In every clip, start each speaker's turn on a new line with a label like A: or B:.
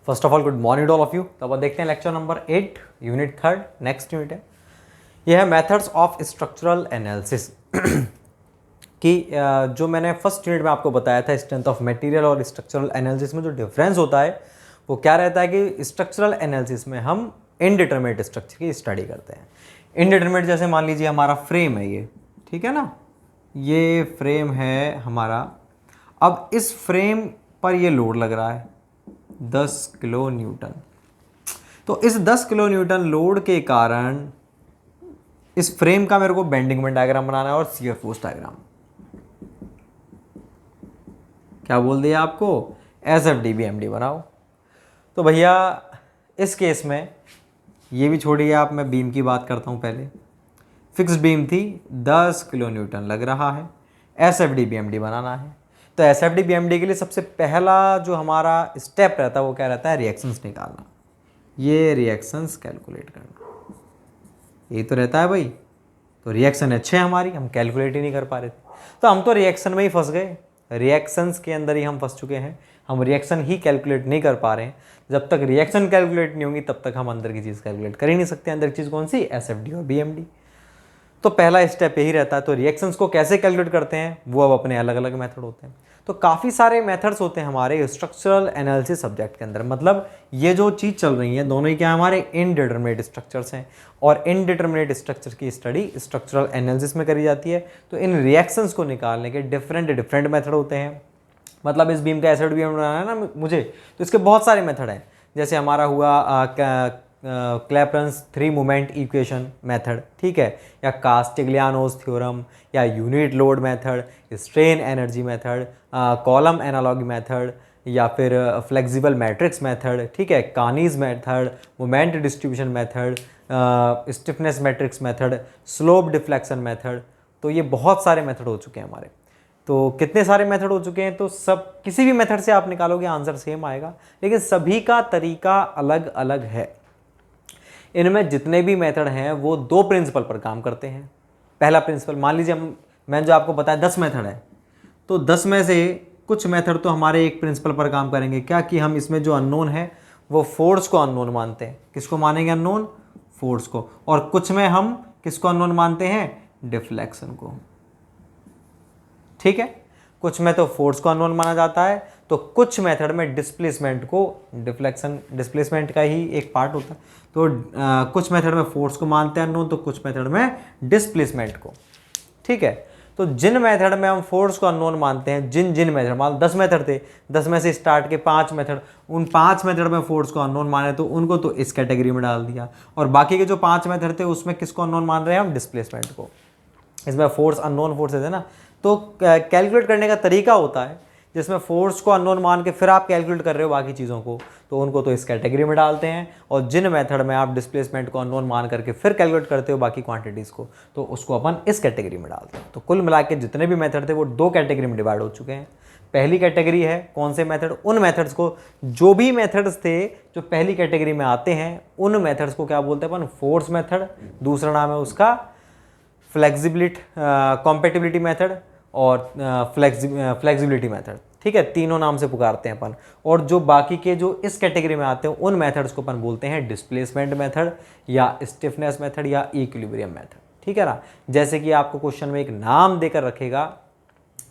A: First of all good morning all of you. तो अब देखते हैं lecture number 8 unit 3 next unit है। यह है मेथड्स ऑफ स्ट्रक्चरल एनालिसिस कि जो मैंने फर्स्ट यूनिट में आपको बताया था स्ट्रेंथ ऑफ मटेरियल और स्ट्रक्चरल एनालिसिस में जो डिफरेंस होता है वो क्या रहता है कि स्ट्रक्चरल एनालिसिस में हम इनडिटरमिनेट स्ट्रक्चर की स्टडी करते हैं। इनडिटरमिनेट जैसे मान लीजिए हमारा फ्रेम है ये, ठीक है ना, ये फ्रेम है हमारा। अब इस फ्रेम पर ये लोड लग रहा है 10 किलो न्यूटन। तो इस 10 किलो न्यूटन लोड के कारण इस फ्रेम का मेरे को बेंडिंग मोमेंट डायग्राम बनाना है और शियर फोर्स डायग्राम। क्या बोल दिया आपको? SFDBMD बनाओ। तो भैया इस केस में ये भी छोड़िए आप, मैं बीम की बात करता हूँ। पहले फिक्स्ड बीम थी, 10 किलो न्यूटन लग रहा है, SFDBMD बनाना है। तो SFDBMD के लिए सबसे पहला जो हमारा स्टेप रहता है वो क्या रहता है? रिएक्शंस निकालना, ये रिएक्शंस कैलकुलेट करना, यही तो रहता है भाई। तो रिएक्शन अच्छे हमारी, हम कैलकुलेट ही नहीं कर पा रहे थे, तो हम तो रिएक्शन में ही फंस गए, रिएक्शंस के अंदर ही हम फंस चुके हैं। हम रिएक्शन ही कैलकुलेट नहीं कर पा रहे हैं। जब तक रिएक्शन कैलकुलेट नहीं होंगी तब तक हम अंदर की चीज़ कैलकुलेट कर ही नहीं सकते। अंदर की चीज़ कौन सी? SFD और BMD। तो पहला स्टेप यही रहता है। तो रिएक्शंस को कैसे कैलकुलेट करते हैं वो अब अपने अलग अलग मेथड होते हैं। तो काफ़ी सारे मेथड्स होते हैं हमारे स्ट्रक्चरल एनालिसिस सब्जेक्ट के अंदर। मतलब ये जो चीज़ चल रही है दोनों ही क्या हमारे इनडिटरमिनेट स्ट्रक्चर्स हैं, और इनडिटरमिनेट स्ट्रक्चर की स्टडी स्ट्रक्चरल एनालिसिस में करी जाती है। तो इन रिएक्शंस को निकालने के डिफरेंट मेथड होते हैं। मतलब इस बीम का SFDBMD बनाना है ना मुझे, तो इसके बहुत सारे मेथड हैं। जैसे हमारा हुआ क्लैपेरॉन्स 3 मोमेंट इक्वेशन मेथड, ठीक है, या कास्टिग्लियानोस थ्योरम, या unit load method, strain energy method, column analogy method, या फिर फ्लेक्सिबल मैट्रिक्स मेथड, ठीक है, Kani's method, moment distribution method, stiffness matrix method, slope deflection method. तो ये बहुत सारे मेथड हो चुके हैं हमारे। तो कितने सारे मेथड हो चुके हैं, तो सब किसी भी मेथड से आप निकालोगे आंसर सेम आएगा, लेकिन सभी का तरीका अलग अलग है। इनमें जितने भी मेथड हैं वो 2 प्रिंसिपल पर काम करते हैं। पहला प्रिंसिपल, मान लीजिए मैंने जो आपको बताया 10 मेथड है, तो 10 में से कुछ मेथड तो हमारे एक प्रिंसिपल पर काम करेंगे, क्या कि हम इसमें जो अननोन है वो फोर्स को अननोन मानते हैं। किसको मानेंगे? अननोन, फोर्स को। और कुछ में हम किसको अननोन मानते हैं? डिफ्लेक्शन को, ठीक है। कुछ में तो फोर्स को अननोन माना जाता है, तो कुछ मेथड में डिस्प्लेसमेंट को, डिस्प्लेसमेंट का ही एक पार्ट होता है। तो कुछ मेथड में फोर्स को मानते हैं अननोन, तो कुछ मेथड में डिस्प्लेसमेंट को, ठीक है। तो जिन मेथड में हम फोर्स को अननोन मानते हैं, जिन मेथड, मान 10 मेथड थे, 10 में से स्टार्ट के 5 मेथड, उन 5 मेथड में फोर्स को अननोन माने तो उनको तो इस कैटेगरी में डाल दिया। और बाकी के जो 5 मेथड थे उसमें किसको अननोन मान रहे हैं हम? डिस्प्लेसमेंट को। इसमें फोर्स अननोन फोर्सेज है ना, तो कैलकुलेट करने का तरीका होता है जिसमें फोर्स को अननोन मान के फिर आप कैलकुलेट कर रहे हो बाकी चीज़ों को, तो उनको तो इस कैटेगरी में डालते हैं। और जिन मेथड में आप डिस्प्लेसमेंट को अननोन मान करके फिर कैलकुलेट करते हो बाकी क्वांटिटीज़ को, तो उसको अपन इस कैटेगरी में डालते हैं। तो कुल मिला के जितने भी मेथड थे वो 2 कैटेगरी में डिवाइड हो चुके हैं। पहली कैटेगरी है कौन से मेथड? उन मेथड्स को, जो भी मेथड्स थे जो पहली कैटेगरी में आते हैं उन मेथड्स को क्या बोलते हैं अपन? Force method. दूसरा नाम है उसका फ्लेक्सिबिलिटी, कॉम्पेटिबिलिटी मेथड और फ्लेक्सिबिलिटी मेथड, ठीक है। तीनों नाम से पुकारते हैं अपन। और जो बाकी के जो इस कैटेगरी में आते हैं उन मेथड्स को अपन बोलते हैं डिस्प्लेसमेंट मेथड, या स्टिफनेस मेथड, या इक्विलिब्रियम मेथड, ठीक है ना। जैसे कि आपको क्वेश्चन में एक नाम देकर रखेगा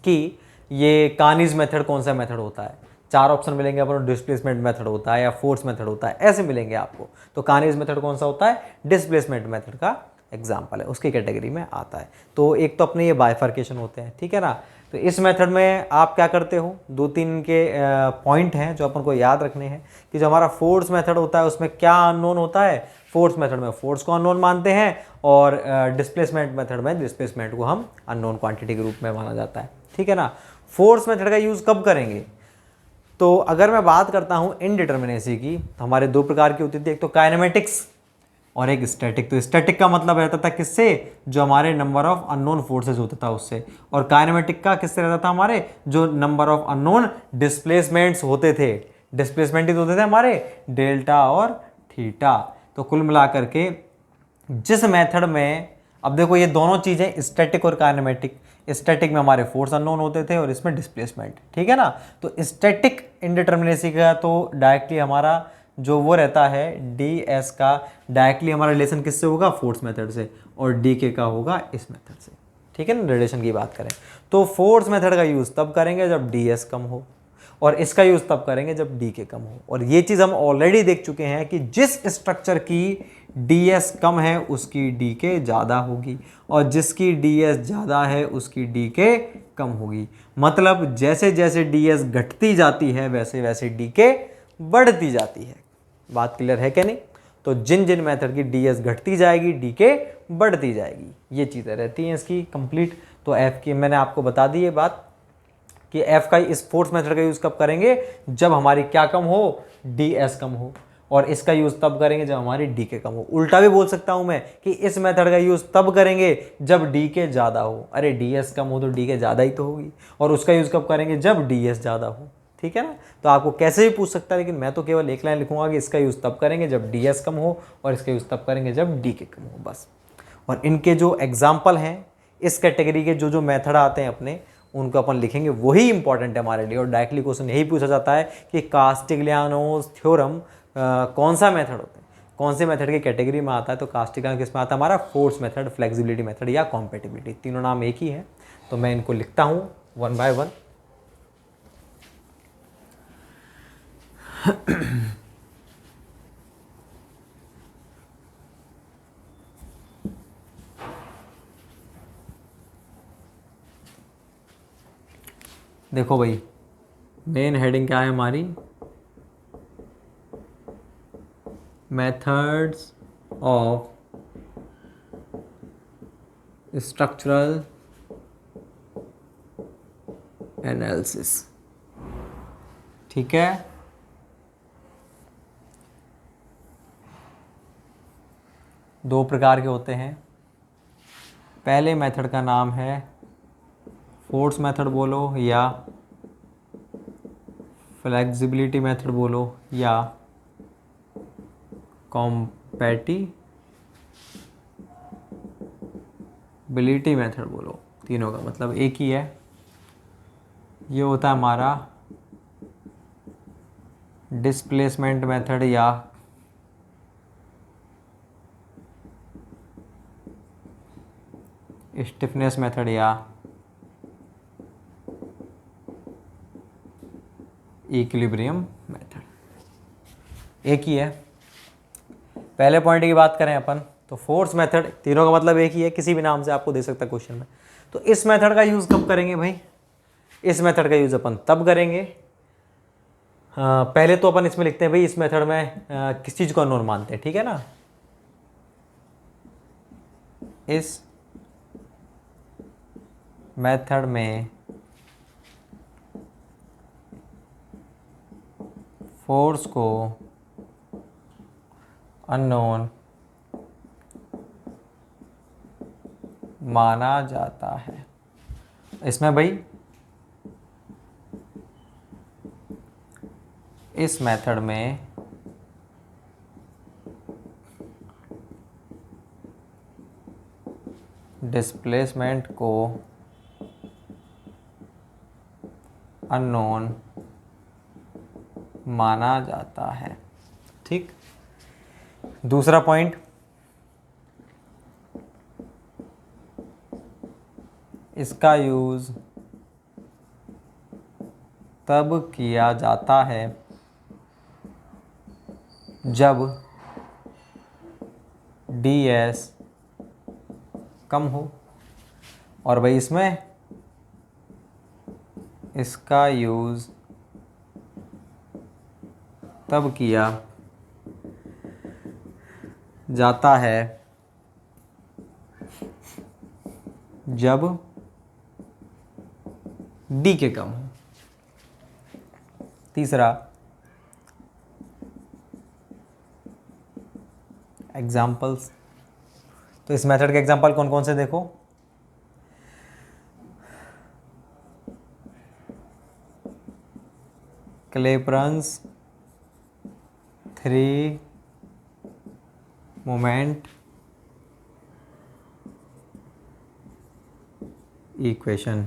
A: कि ये कानीज मेथड कौन सा मेथड होता है, 4 ऑप्शन मिलेंगे अपन, डिस्प्लेसमेंट मेथड होता है या फोर्स मेथड होता है, ऐसे मिलेंगे आपको। तो कानीज मेथड कौन सा होता है? डिस्प्लेसमेंट मेथड का एग्जाम्पल है, उसकी कैटेगरी में आता है। तो एक तो अपने ये बाइफर्केशन होते हैं, ठीक है ना। तो इस मेथड में आप क्या करते हो, 2-3 के पॉइंट हैं जो अपन को याद रखने हैं कि जो हमारा फोर्स मेथड होता है उसमें क्या अननोन होता है? फोर्स मेथड में फोर्स को अननोन मानते हैं, और डिस्प्लेसमेंट मेथड में डिस्प्लेसमेंट को हम अननोन क्वांटिटी के रूप में माना जाता है, ठीक है ना। फोर्स मेथड का यूज़ कब करेंगे? तो अगर मैं बात करता हूँ इनडिटरमिनेसी की, तो हमारे 2 प्रकार की होती थी, एक तो काइनेमेटिक्स और एक स्टैटिक। तो स्टैटिक का मतलब रहता था किससे? जो हमारे नंबर ऑफ अननोन फोर्सेज होता था उससे। और काइनेमेटिक का किससे रहता था? हमारे जो नंबर ऑफ अननोन डिस्प्लेसमेंट्स होते थे, डिस्प्लेसमेंट ही होते थे हमारे, डेल्टा और थीटा। तो कुल मिलाकर के जिस मेथड में, अब देखो ये दोनों चीज़ें स्टैटिक और काइनेमेटिक, स्टैटिक में हमारे फोर्स अननोन होते थे और इसमें डिस्प्लेसमेंट, ठीक है ना। तो स्टैटिक इंडिटर्मिनेसी का तो डायरेक्टली हमारा जो वो रहता है डी एस का, डायरेक्टली हमारा रिलेशन किससे होगा, फोर्स मेथड से, और डी के का होगा इस मेथड से, ठीक है ना। रिलेशन की बात करें तो फोर्स मेथड का यूज़ तब करेंगे जब डी एस कम हो, और इसका यूज़ तब करेंगे जब डी के कम हो। और ये चीज़ हम ऑलरेडी देख चुके हैं कि जिस स्ट्रक्चर की डी एस कम है उसकी डी के ज़्यादा होगी, और जिसकी डी एस ज़्यादा है उसकी डी के कम होगी। मतलब जैसे जैसे डी एस घटती जाती है वैसे वैसे डी के बढ़ती जाती है। बात क्लियर है क्या नहीं। तो जिन जिन मेथड की डी एस घटती जाएगी डी के बढ़ती जाएगी, ये चीज़ें रहती हैं इसकी कंप्लीट। तो एफ की मैंने आपको बता दी ये बात कि एफ का इस फोर्स मेथड का यूज़ कब करेंगे, जब हमारी क्या कम हो, डी एस कम हो, और इसका यूज़ तब करेंगे जब हमारी डी के कम हो। उल्टा भी बोल सकता हूं मैं कि इस मेथड का यूज़ तब करेंगे जब डी के ज़्यादा हो। अरे डी एस कम हो तो डी के ज़्यादा ही तो होगी, और उसका यूज़ कब करेंगे, जब डी एस ज़्यादा हो, ठीक है ना। तो आपको कैसे भी पूछ सकता है, लेकिन मैं तो केवल एक लाइन लिखूंगा कि इसका यूज़ तब करेंगे जब डी एस कम हो, और इसका यूज़ तब करेंगे जब डी के कम हो, बस। और इनके जो एग्जाम्पल हैं इस कैटेगरी के, जो जो मेथड आते हैं अपने, उनको अपन लिखेंगे, वही इंपॉर्टेंट है हमारे लिए। और डायरेक्टली क्वेश्चन यही पूछा जाता है कि कास्टिग्लियानोस थ्योरम कौन सा मेथड होता है, कौन से मेथड की कैटेगरी में आता है। तो कास्टिग्लियानो किस में आता है, हमारा फोर्स मेथड, फ्लेक्सिबिलिटी मेथड या कॉम्पेटिबिलिटी, तीनों नाम एक ही है। तो मैं इनको लिखता हूँ वन बाय वन। देखो भाई, मेन हेडिंग क्या है हमारी, मेथड्स ऑफ स्ट्रक्चरल एनालिसिस, ठीक है। दो प्रकार के होते हैं। पहले मेथड का नाम है फोर्स मेथड बोलो, या फ्लेक्सिबिलिटी मेथड बोलो, या कॉम्पैटिबिलिटी मेथड बोलो, तीनों का मतलब एक ही है। ये होता है हमारा डिस्प्लेसमेंट मेथड या स्टिफनेस मेथड या इक्विलिब्रियम मेथड, एक ही है। पहले पॉइंट की बात करें अपन तो फोर्स मेथड, तीनों का मतलब एक ही है, किसी भी नाम से आपको दे सकता है क्वेश्चन में। तो इस मेथड का यूज़ कब करेंगे भाई, इस मेथड का यूज़ अपन तब करेंगे, पहले तो अपन इसमें लिखते हैं भाई, इस मेथड में किस चीज़ को अननोन मानते हैं, ठीक है ना। इस मेथड में फोर्स को अननोन माना जाता है। इसमें भाई इस मेथड में डिस्प्लेसमेंट को अननोन माना जाता है, ठीक। दूसरा पॉइंट, इसका यूज़ तब किया जाता है जब डी एस कम हो, और भाई इसमें इसका यूज़ तब किया जाता है जब डी के कम हो। तीसरा, एग्जाम्पल्स। तो इस मेथड के एग्जाम्पल कौन कौन से देखो, क्लेपरन्स 3 मोमेंट इक्वेशन।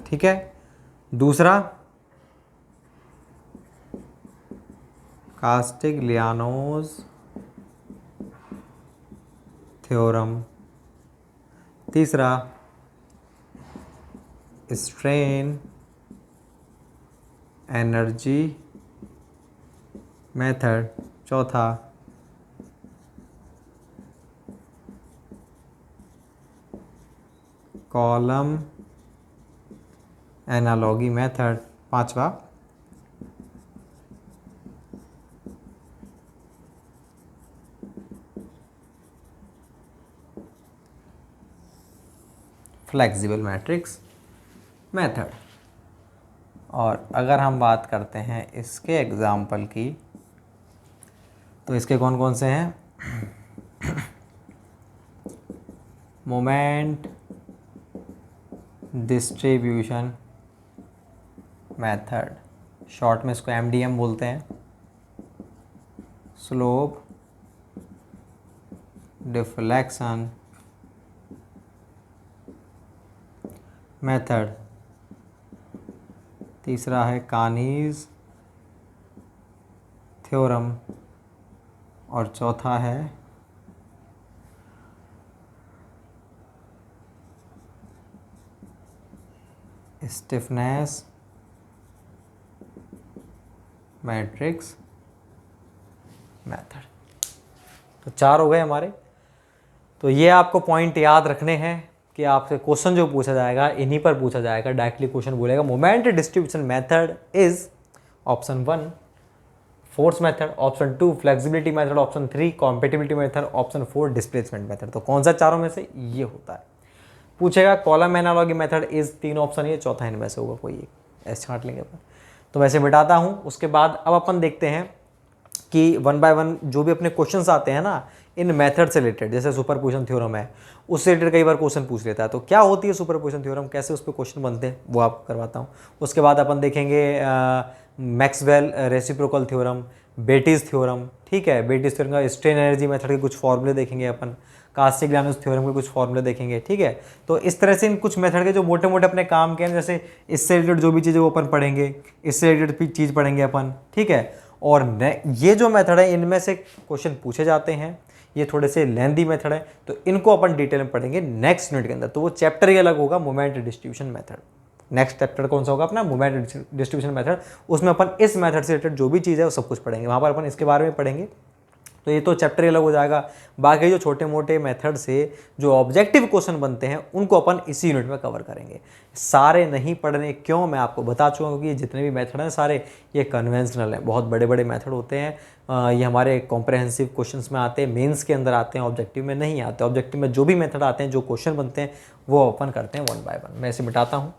A: ठीक है, दूसरा कास्टिग्लियानोज थ्योरम, तीसरा स्ट्रेन एनर्जी मेथड, चौथा कॉलम एनालॉगी मेथड, पांचवा फ्लेक्सिबल मैट्रिक्स मेथड। और अगर हम बात करते हैं इसके एग्जाम्पल की, तो इसके कौन कौन से हैं? मोमेंट डिस्ट्रीब्यूशन मेथड, शॉर्ट में इसको MDM बोलते हैं। स्लोप डिफ्लेक्शन मेथड, तीसरा है कानीज थ्योरम, और चौथा है स्टिफनेस मैट्रिक्स मेथड। तो चार हो गए हमारे। तो ये आपको पॉइंट याद रखने हैं कि आपसे क्वेश्चन जो पूछा जाएगा इन्हीं पर पूछा जाएगा। डायरेक्टली क्वेश्चन बोलेगा moment distribution method is option 1 force method, option 2 flexibility method, option 3 compatibility method, option 4 displacement method. तो कौन सा चारों में से ये होता है? पूछेगा column analogy method is, 3 option, ये चौथा इनमें से होगा कोई एक, ऐसे छांट लेंगे अपन। तो वैसे मिटाता हूँ। उसके बाद अब अपन देखते हैं कि 1 बाय 1 जो भी अपने क्वेश्चंस आते हैं ना इन मेथड से रिलेटेड, जैसे सुपरपोजिशन थ्योरम है, उससे रिलेटेड कई बार क्वेश्चन पूछ लेता है। तो क्या होती है सुपरपोजिशन थ्योरम, कैसे उस पर क्वेश्चन बनते हैं, वो आपको करवाता हूँ। उसके बाद अपन देखेंगे मैक्सवेल रेसिप्रोकल थ्योरम, बेटीज थ्योरम। ठीक है, बेटीज थ्योरम का स्ट्रेन एनर्जी मेथड के कुछ फॉर्मूले देखेंगे अपन, कास्टिग्लियानोस थ्योरम के कुछ फॉर्मूले देखेंगे। ठीक है, तो इस तरह से इन कुछ मेथड के जो मोटे मोटे अपने काम के हैं, जैसे इससे रिलेटेड जो भी चीज़ें वो अपन पढ़ेंगे, इससे रिलेटेड चीज़ पढ़ेंगे अपन। ठीक है, और ये जो मेथड है इनमें से क्वेश्चन पूछे जाते हैं, ये थोड़े से लेंदी मेथड है, तो इनको अपन डिटेल में पढ़ेंगे नेक्स्ट यूनिट के अंदर। तो वो चैप्टर ही अलग होगा, moment distribution method. Next chapter कौन सा होगा अपना? Moment distribution method. उसमें अपन इस मेथड से रिलेटेड जो भी चीज़ है वो सब कुछ पढ़ेंगे, वहाँ पर अपन इसके बारे में पढ़ेंगे। तो ये तो चैप्टर ही अलग हो जाएगा। बाकी जो छोटे मोटे मेथड से जो ऑब्जेक्टिव क्वेश्चन बनते हैं उनको अपन इसी यूनिट में कवर करेंगे। सारे नहीं पढ़ने, क्यों, मैं आपको बता चुका हूँ, क्योंकि जितने भी मेथड हैं सारे ये कन्वेंशनल हैं, बहुत बड़े बड़े मेथड होते हैं। ये हमारे कॉम्प्रहेंसिव क्वेश्चंस में आते हैं, मेंस के अंदर आते हैं, ऑब्जेक्टिव में नहीं आते। ऑब्जेक्टिव में जो भी मेथड आते हैं, जो क्वेश्चन बनते हैं, वो अपन करते हैं 1 बाय 1। मैं इसे मिटाता हूँ।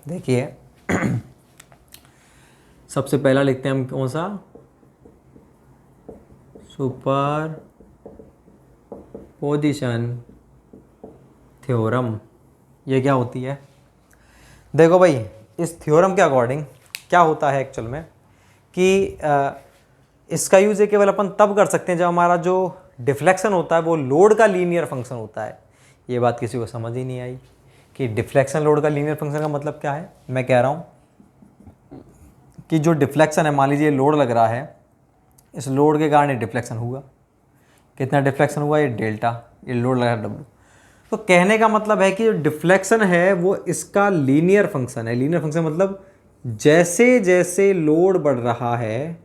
A: देखिए सबसे पहला लिखते हैं हम कौन सा? Super position theorem. ये क्या होती है? देखो भाई, इस थ्योरम के अकॉर्डिंग क्या होता है एक्चुअल में कि इसका यूज़ ये केवल अपन तब कर सकते हैं जब हमारा जो डिफ्लेक्शन होता है वो लोड का लीनियर फंक्शन होता है। ये बात किसी को समझ ही नहीं आई कि डिफ्लेक्शन लोड का लीनियर फंक्शन का मतलब क्या है। मैं कह रहा हूँ कि जो डिफ्लेक्शन है, मान लीजिए लोड लग रहा है, इस लोड के कारण ये डिफ्लेक्शन हुआ। कितना डिफ्लेक्शन हुआ? ये डेल्टा, ये लोड लगा W। तो कहने का मतलब है कि जो डिफ्लेक्शन है वो इसका लीनियर फंक्शन है। लीनियर फंक्शन मतलब जैसे जैसे लोड बढ़ रहा है,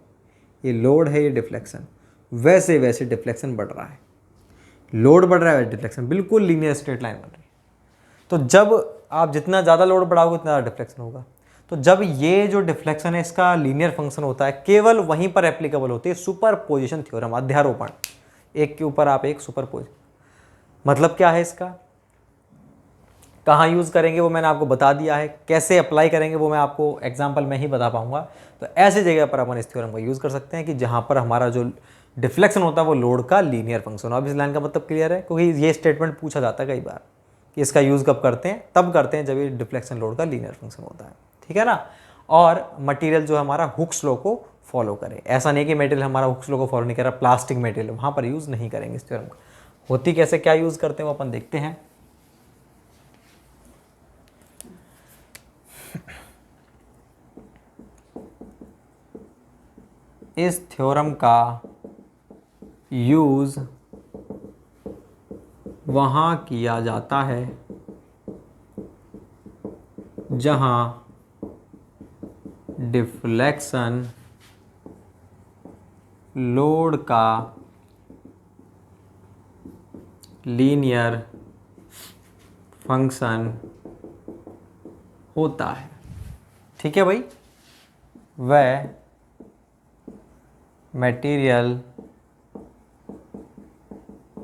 A: ये लोड है, ये डिफ्लेक्शन, वैसे वैसे डिफ्लेक्शन बढ़ रहा है। लोड बढ़ रहा है, डिफ्लेक्शन, बिल्कुल लीनियर स्ट्रेट लाइन बन रही है। तो जब आप जितना ज़्यादा लोड बढ़ाओगे उतना ज़्यादा डिफ्लेक्शन होगा। तो जब ये जो डिफ्लेक्शन है इसका लीनियर फंक्शन होता है, केवल वहीं पर एप्लीकेबल होती है सुपरपोजिशन थ्योरम, अध्यारोपण, एक के ऊपर आप एक सुपरपोजिशन। मतलब क्या है इसका, कहाँ यूज़ करेंगे वो मैंने आपको बता दिया है, कैसे अप्लाई करेंगे वो मैं आपको एग्जाम्पल में ही बता पाऊंगा। तो ऐसी जगह पर अपन इस थ्योरम का यूज़ कर सकते हैं कि जहाँ पर हमारा जो डिफ्लेक्शन होता है वो लोड का लीनियर फंक्शन। अब इस लाइन का मतलब क्लियर है, क्योंकि ये स्टेटमेंट पूछा जाता है कई बार कि इसका यूज़ कब करते हैं, तब करते हैं जब ये डिफ्लेक्शन लोड का लीनियर फंक्शन होता है, ठीक है ना। और मटेरियल जो है हमारा हुक्स लॉ को फॉलो करे, ऐसा नहीं कि मटेरियल हमारा हुक्स लॉ को फॉलो नहीं कर रहा, प्लास्टिक मटेरियल वहाँ पर यूज़ नहीं करेंगे इस थ्योरम का। होती कैसे, क्या यूज़ करते हैं वो अपन देखते हैं। इस थ्योरम का यूज़ वहाँ किया जाता है जहाँ डिफ्लेक्शन लोड का लीनियर फंक्शन होता है, ठीक है भाई। वह मटेरियल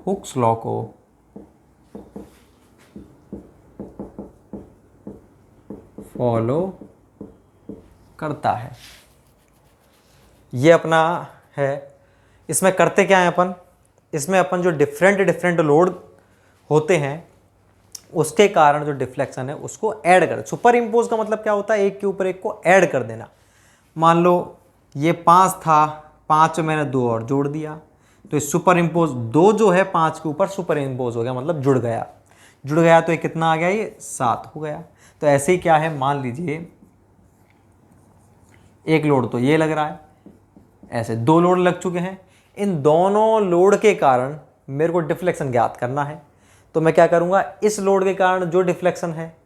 A: हुक्स लॉ को फॉलो करता है। ये अपना है, इसमें करते क्या है अपन, इसमें अपन जो डिफरेंट लोड होते हैं उसके कारण जो डिफ्लेक्शन है उसको ऐड कर, सुपर इम्पोज का मतलब क्या होता है, एक के ऊपर एक को ऐड कर देना। मान लो ये 5 था, 5 में मैंने 2 और जोड़ दिया, तो ये सुपर इम्पोज 2 जो है 5 के ऊपर सुपर इम्पोज हो गया, मतलब जुड़ गया। जुड़ गया तो ये कितना आ गया, ये 7 हो गया। तो ऐसे ही क्या है, मान लीजिए एक लोड तो ये लग रहा है, ऐसे 2 लोड लग चुके हैं। इन दोनों लोड के कारण मेरे को डिफ्लेक्शन ज्ञात करना है, तो मैं क्या करूँगा, इस लोड के कारण जो डिफ्लेक्शन है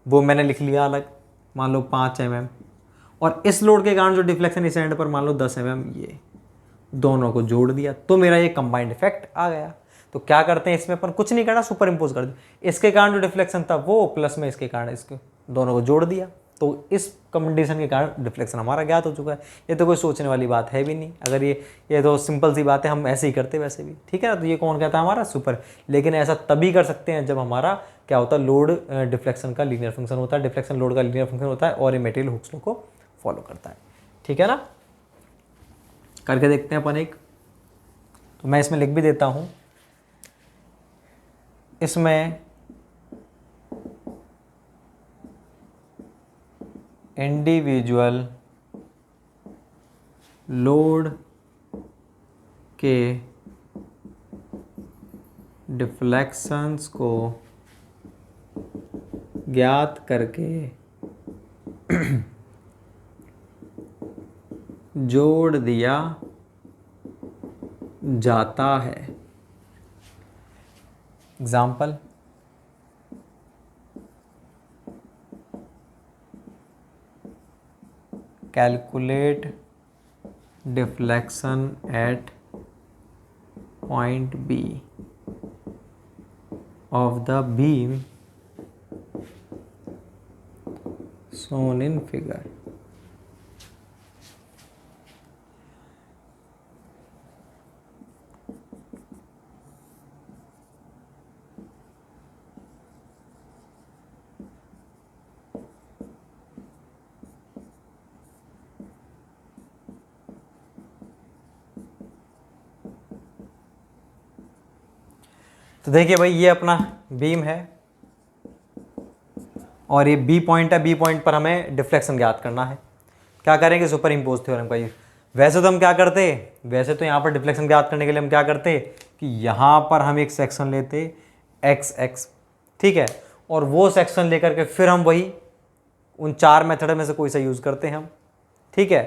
A: वो मैंने लिख लिया अलग, मान लो 5 mm, और इस लोड के कारण जो डिफ्लेक्शन इस एंड पर मान लो 10 mm, ये दोनों को जोड़ दिया तो मेरा ये कंबाइंड इफेक्ट आ गया। तो क्या करते हैं इसमें अपन, कुछ नहीं करना, सुपर इम्पोज कर दिया, इसके कारण जो डिफ्लेक्शन था वो प्लस में इसके कारण इसके दोनों को जोड़ दिया, तो इस कंडीशन के कारण डिफ्लेक्शन हमारा ज्ञात हो चुका है। ये तो कोई सोचने वाली बात है भी नहीं, अगर ये तो सिंपल सी बात है, हम ऐसे ही करते वैसे भी, ठीक है ना। तो ये कौन कहता है, हमारा सुपर। लेकिन ऐसा तभी कर सकते हैं जब हमारा क्या होता है, लोड डिफ्लेक्शन का लीनियर फंक्शन होता है, डिफ्लेक्शन लोड का लीनियर फंक्शन होता है और ये मटेरियल हुक्स लॉ को फॉलो करता है, ठीक है ना। करके देखते हैं अपन एक, तो मैं इसमें लिख भी देता हूँ, इसमें इंडिविजुअल लोड के डिफ्लेक्शंस को ज्ञात करके जोड़ दिया जाता है। Example, calculate deflection at point B of the beam shown in figure। तो देखिए भाई, ये अपना बीम है और ये बी पॉइंट है, बी पॉइंट पर हमें डिफ्लेक्शन ज्ञात करना है। क्या करेंगे, सुपर इम्पोज थ्योरम का यूज। वैसे तो हम क्या करते, वैसे तो यहाँ पर डिफ्लेक्शन ज्ञात करने के लिए हम क्या करते कि यहाँ पर हम एक सेक्शन लेते एक्स एक्स, ठीक है, और वो सेक्शन लेकर के फिर हम वही उन 4 मेथड में से कोई सा यूज़ करते हैं हम, ठीक है।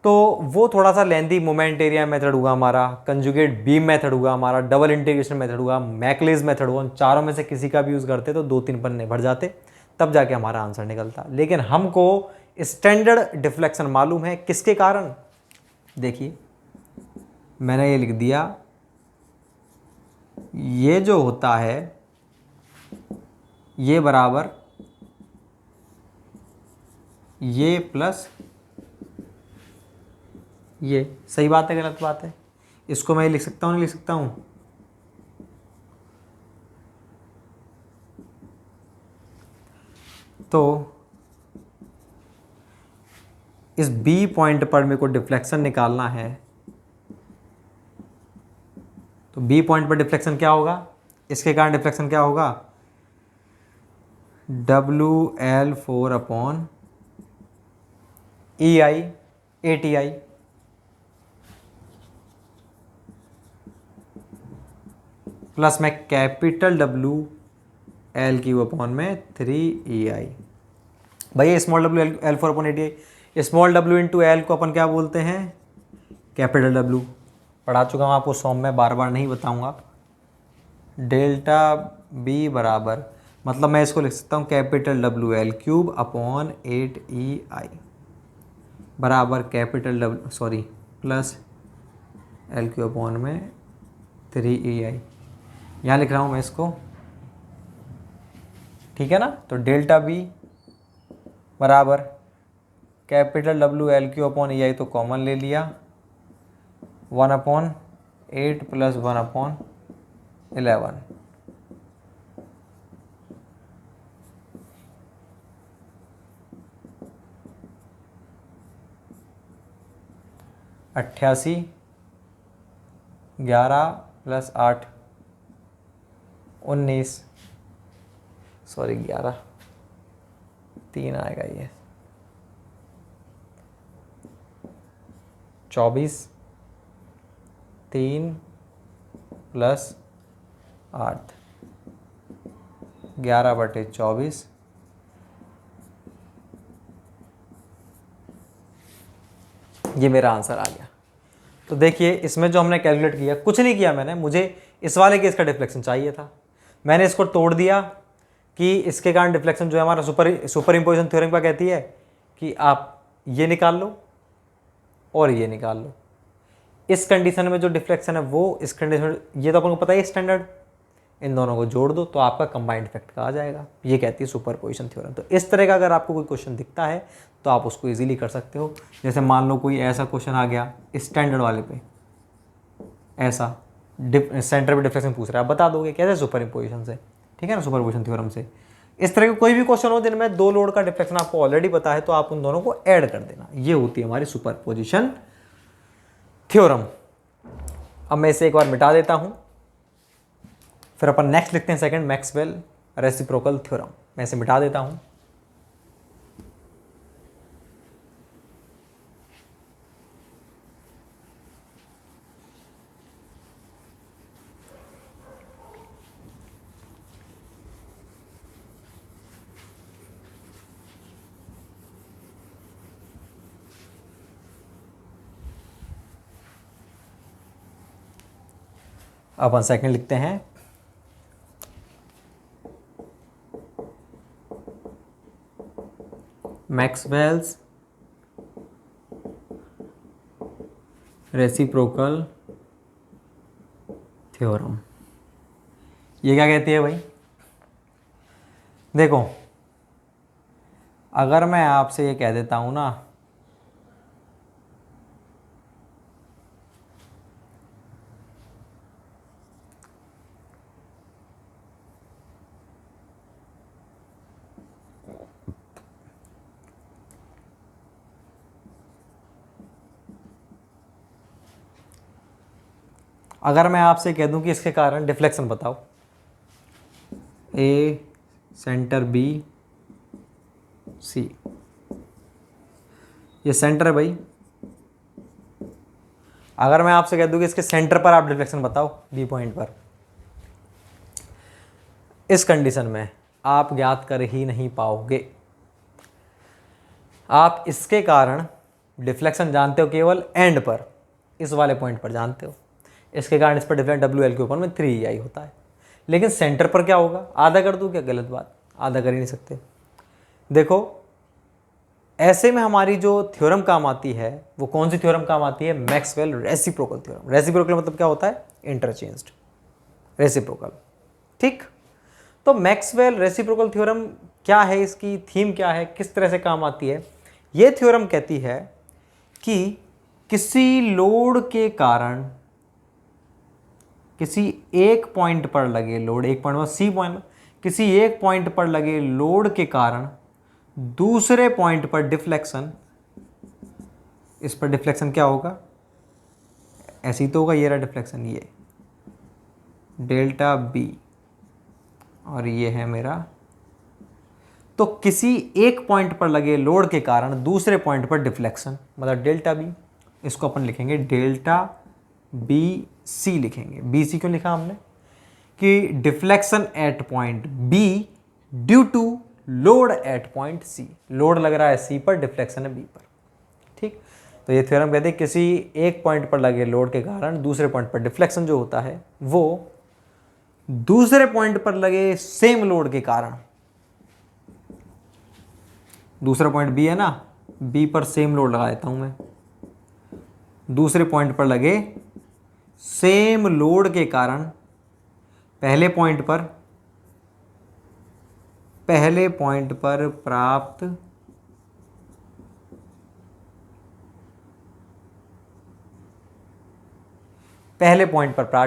A: तो वो थोड़ा सा लेंथी मोमेंट एरिया मेथड हुआ हमारा, कंजुगेट बीम मेथड हुआ हमारा, डबल इंटीग्रेशन मेथड हुआ, मैकलेज मेथड हुआ, उन चारों में से किसी का भी यूज़ करते तो 2-3 पन्ने भर जाते, तब जाके हमारा आंसर निकलता। लेकिन हमको स्टैंडर्ड डिफ्लेक्शन मालूम है, किसके कारण, देखिए मैंने ये लिख दिया, ये जो होता है ये बराबर ये प्लस ये, सही बात है गलत बात है, इसको मैं लिख सकता हूँ नहीं लिख सकता हूँ, तो इस बी पॉइंट पर मेरे को डिफ्लेक्शन निकालना है, तो बी पॉइंट पर डिफ्लेक्शन क्या होगा, इसके कारण डिफ्लेक्शन क्या होगा, WL4 upon EI ATI plus में कैपिटल WL3 अपॉन में 3EI। भैया small WL4 upon ATI, small W into L को अपन क्या बोलते हैं, कैपिटल W। पढ़ा चुका हूँ आपको सॉम में, बार बार नहीं बताऊँगा। डेल्टा B बराबर, मतलब मैं इसको लिख सकता हूँ कैपिटल WL3 अपॉन 8EI बराबर कैपिटल प्लस L3 अपॉन में 3EI। यहाँ लिख रहा हूँ मैं इसको, ठीक है ना। तो डेल्टा B बराबर कैपिटल WL3 अपॉन EI तो कॉमन ले लिया, 1/8 प्लस 1/11। अट्ठासी 11 प्लस 8 19, सॉरी 11 3 आएगा ये, 24 3 प्लस 8 11/24। ये मेरा आंसर आ गया। तो देखिए इसमें जो हमने कैलकुलेट किया, कुछ नहीं किया मैंने, मुझे इस वाले केस का डिफ्लेक्शन चाहिए था, मैंने इसको तोड़ दिया कि इसके कारण डिफ्लेक्शन जो है हमारा सुपर इम्पोजिशन थ्योरम क्या कहती है कि आप ये निकाल लो और ये निकाल लो। इस कंडीशन में जो डिफ्लेक्शन है वो इस कंडीशन, ये तो अपन को पता है स्टैंडर्ड, इन दोनों को जोड़ दो तो आपका कंबाइंड इफेक्ट का आ जाएगा। ये कहती है सुपरपोजिशन थ्योरम। तो इस तरह का अगर आपको कोई क्वेश्चन दिखता है तो आप उसको इजीली कर सकते हो। जैसे मान लो कोई ऐसा क्वेश्चन आ गया स्टैंडर्ड वाले पे, ऐसा सेंटर पे डिफ्लेक्शन पूछ रहा है, आप बता दोगे कैसे, सुपर इम्पोजिशन से, ठीक है ना, सुपरपोजिशन थ्योरम से। इस तरह के कोई भी क्वेश्चन हो जिनमें दो लोड का डिफ्लेक्शन आपको ऑलरेडी पता है तो आप उन दोनों को ऐड कर देना, ये होती है हमारी सुपरपोजिशन थ्योरम। अब मैं इसे एक बार मिटा देता हूं, फिर अपन नेक्स्ट लिखते हैं सेकंड, मैक्सवेल रेसिप्रोकल थ्योरम। मैं इसे मिटा देता हूं। अपन सेकंड लिखते हैं, मैक्सवेल्स रेसिप्रोकल थ्योरम। ये क्या कहती है भाई, देखो अगर मैं आपसे ये कह देता हूं ना अगर मैं आपसे कह दूं कि इसके कारण डिफ्लेक्शन बताओ, ए सेंटर बी सी, ये सेंटर है भाई। अगर मैं आपसे कह दूं कि इसके सेंटर पर आप डिफ्लेक्शन बताओ बी पॉइंट पर, इस कंडीशन में आप ज्ञात कर ही नहीं पाओगे। आप इसके कारण डिफ्लेक्शन जानते हो केवल एंड पर, इस वाले पॉइंट पर जानते हो, इसके कारण इस पर डिफ्लेक्शन WL के ऊपर में 3EI होता है। लेकिन सेंटर पर क्या होगा, आधा कर दूं क्या, गलत बात, आधा कर ही नहीं सकते। देखो ऐसे में हमारी जो थ्योरम काम आती है वो कौन सी थ्योरम काम आती है, मैक्सवेल रेसिप्रोकल थ्योरम। रेसिप्रोकल मतलब क्या होता है, इंटरचेंज्ड, रेसिप्रोकल, ठीक। तो मैक्सवेल रेसिप्रोकल थ्योरम क्या है, इसकी थीम क्या है, किस तरह से काम आती है। ये थ्योरम कहती है कि किसी लोड के कारण, किसी एक पॉइंट पर लगे लोड, एक पॉइंट सी पॉइंट, किसी एक पॉइंट पर लगे लोड के कारण दूसरे पॉइंट पर डिफ्लेक्शन, इस पर डिफ्लेक्शन क्या होगा, ऐसी तो होगा, ये रहा डिफ्लेक्शन, ये डेल्टा बी और ये है मेरा, तो किसी एक पॉइंट पर लगे लोड के कारण दूसरे पॉइंट पर डिफ्लेक्शन मतलब डेल्टा बी, इसको अपन लिखेंगे डेल्टा बी सी लिखेंगे। बी सी क्यों लिखा हमने कि deflection at point B due to load at point C, load लग रहा है सी पर, डिफ्लेक्शन है बी पर। ठीक, तो ये थ्योरम कहते हैं किसी एक पॉइंट पर लगे लोड के कारण दूसरे पॉइंट पर डिफ्लेक्शन जो होता है वो दूसरे पॉइंट पर लगे सेम लोड के कारण, दूसरा पॉइंट बी है ना, बी पर सेम लोड लगा देता हूं मैं, दूसरे पॉइंट पर लगे सेम लोड के कारण पहले पॉइंट पर प्राप्त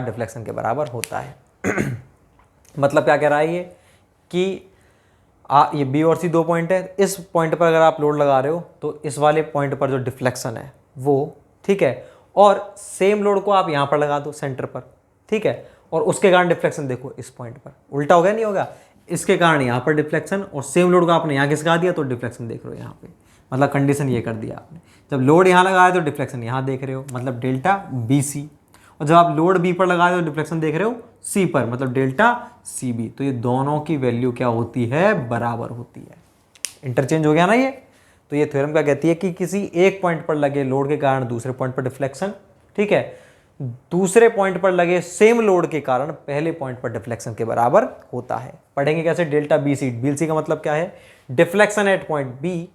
A: डिफ्लेक्शन के बराबर होता है। मतलब क्या कह रहा है ये कि ये बी और सी दो पॉइंट है, इस पॉइंट पर अगर आप लोड लगा रहे हो तो इस वाले पॉइंट पर जो डिफ्लेक्शन है वो, ठीक है, और सेम लोड को आप यहां पर लगा दो सेंटर पर, ठीक है, और उसके कारण डिफ्लेक्शन देखो इस पॉइंट पर, उल्टा हो गया नहीं होगा, इसके कारण यहां पर डिफ्लेक्शन और सेम लोड को आपने यहां खिसका दिया तो डिफ्लेक्शन देख रहे हो यहां पे, मतलब कंडीशन ये कर दिया आपने, जब लोड यहां लगाया तो डिफ्लेक्शन यहां देख रहे हो मतलब डेल्टा बी सी, और जब आप लोड बी पर लगा रहे हो डिफ्लेक्शन देख रहे हो सी पर मतलब डेल्टा सी बी, तो ये दोनों की वैल्यू क्या होती है, बराबर होती है। इंटरचेंज हो गया ना ये। तो ये थ्योरम क्या कहती है कि किसी एक पॉइंट पर लगे लोड के कारण दूसरे पॉइंट पर डिफ्लेक्शन, ठीक है, दूसरे पॉइंट पर लगे सेम लोड के कारण पहले पॉइंट पर डिफ्लेक्शन के बराबर होता है। पढ़ेंगे कैसे, delta B C, B C का मतलब क्या है, deflection at point B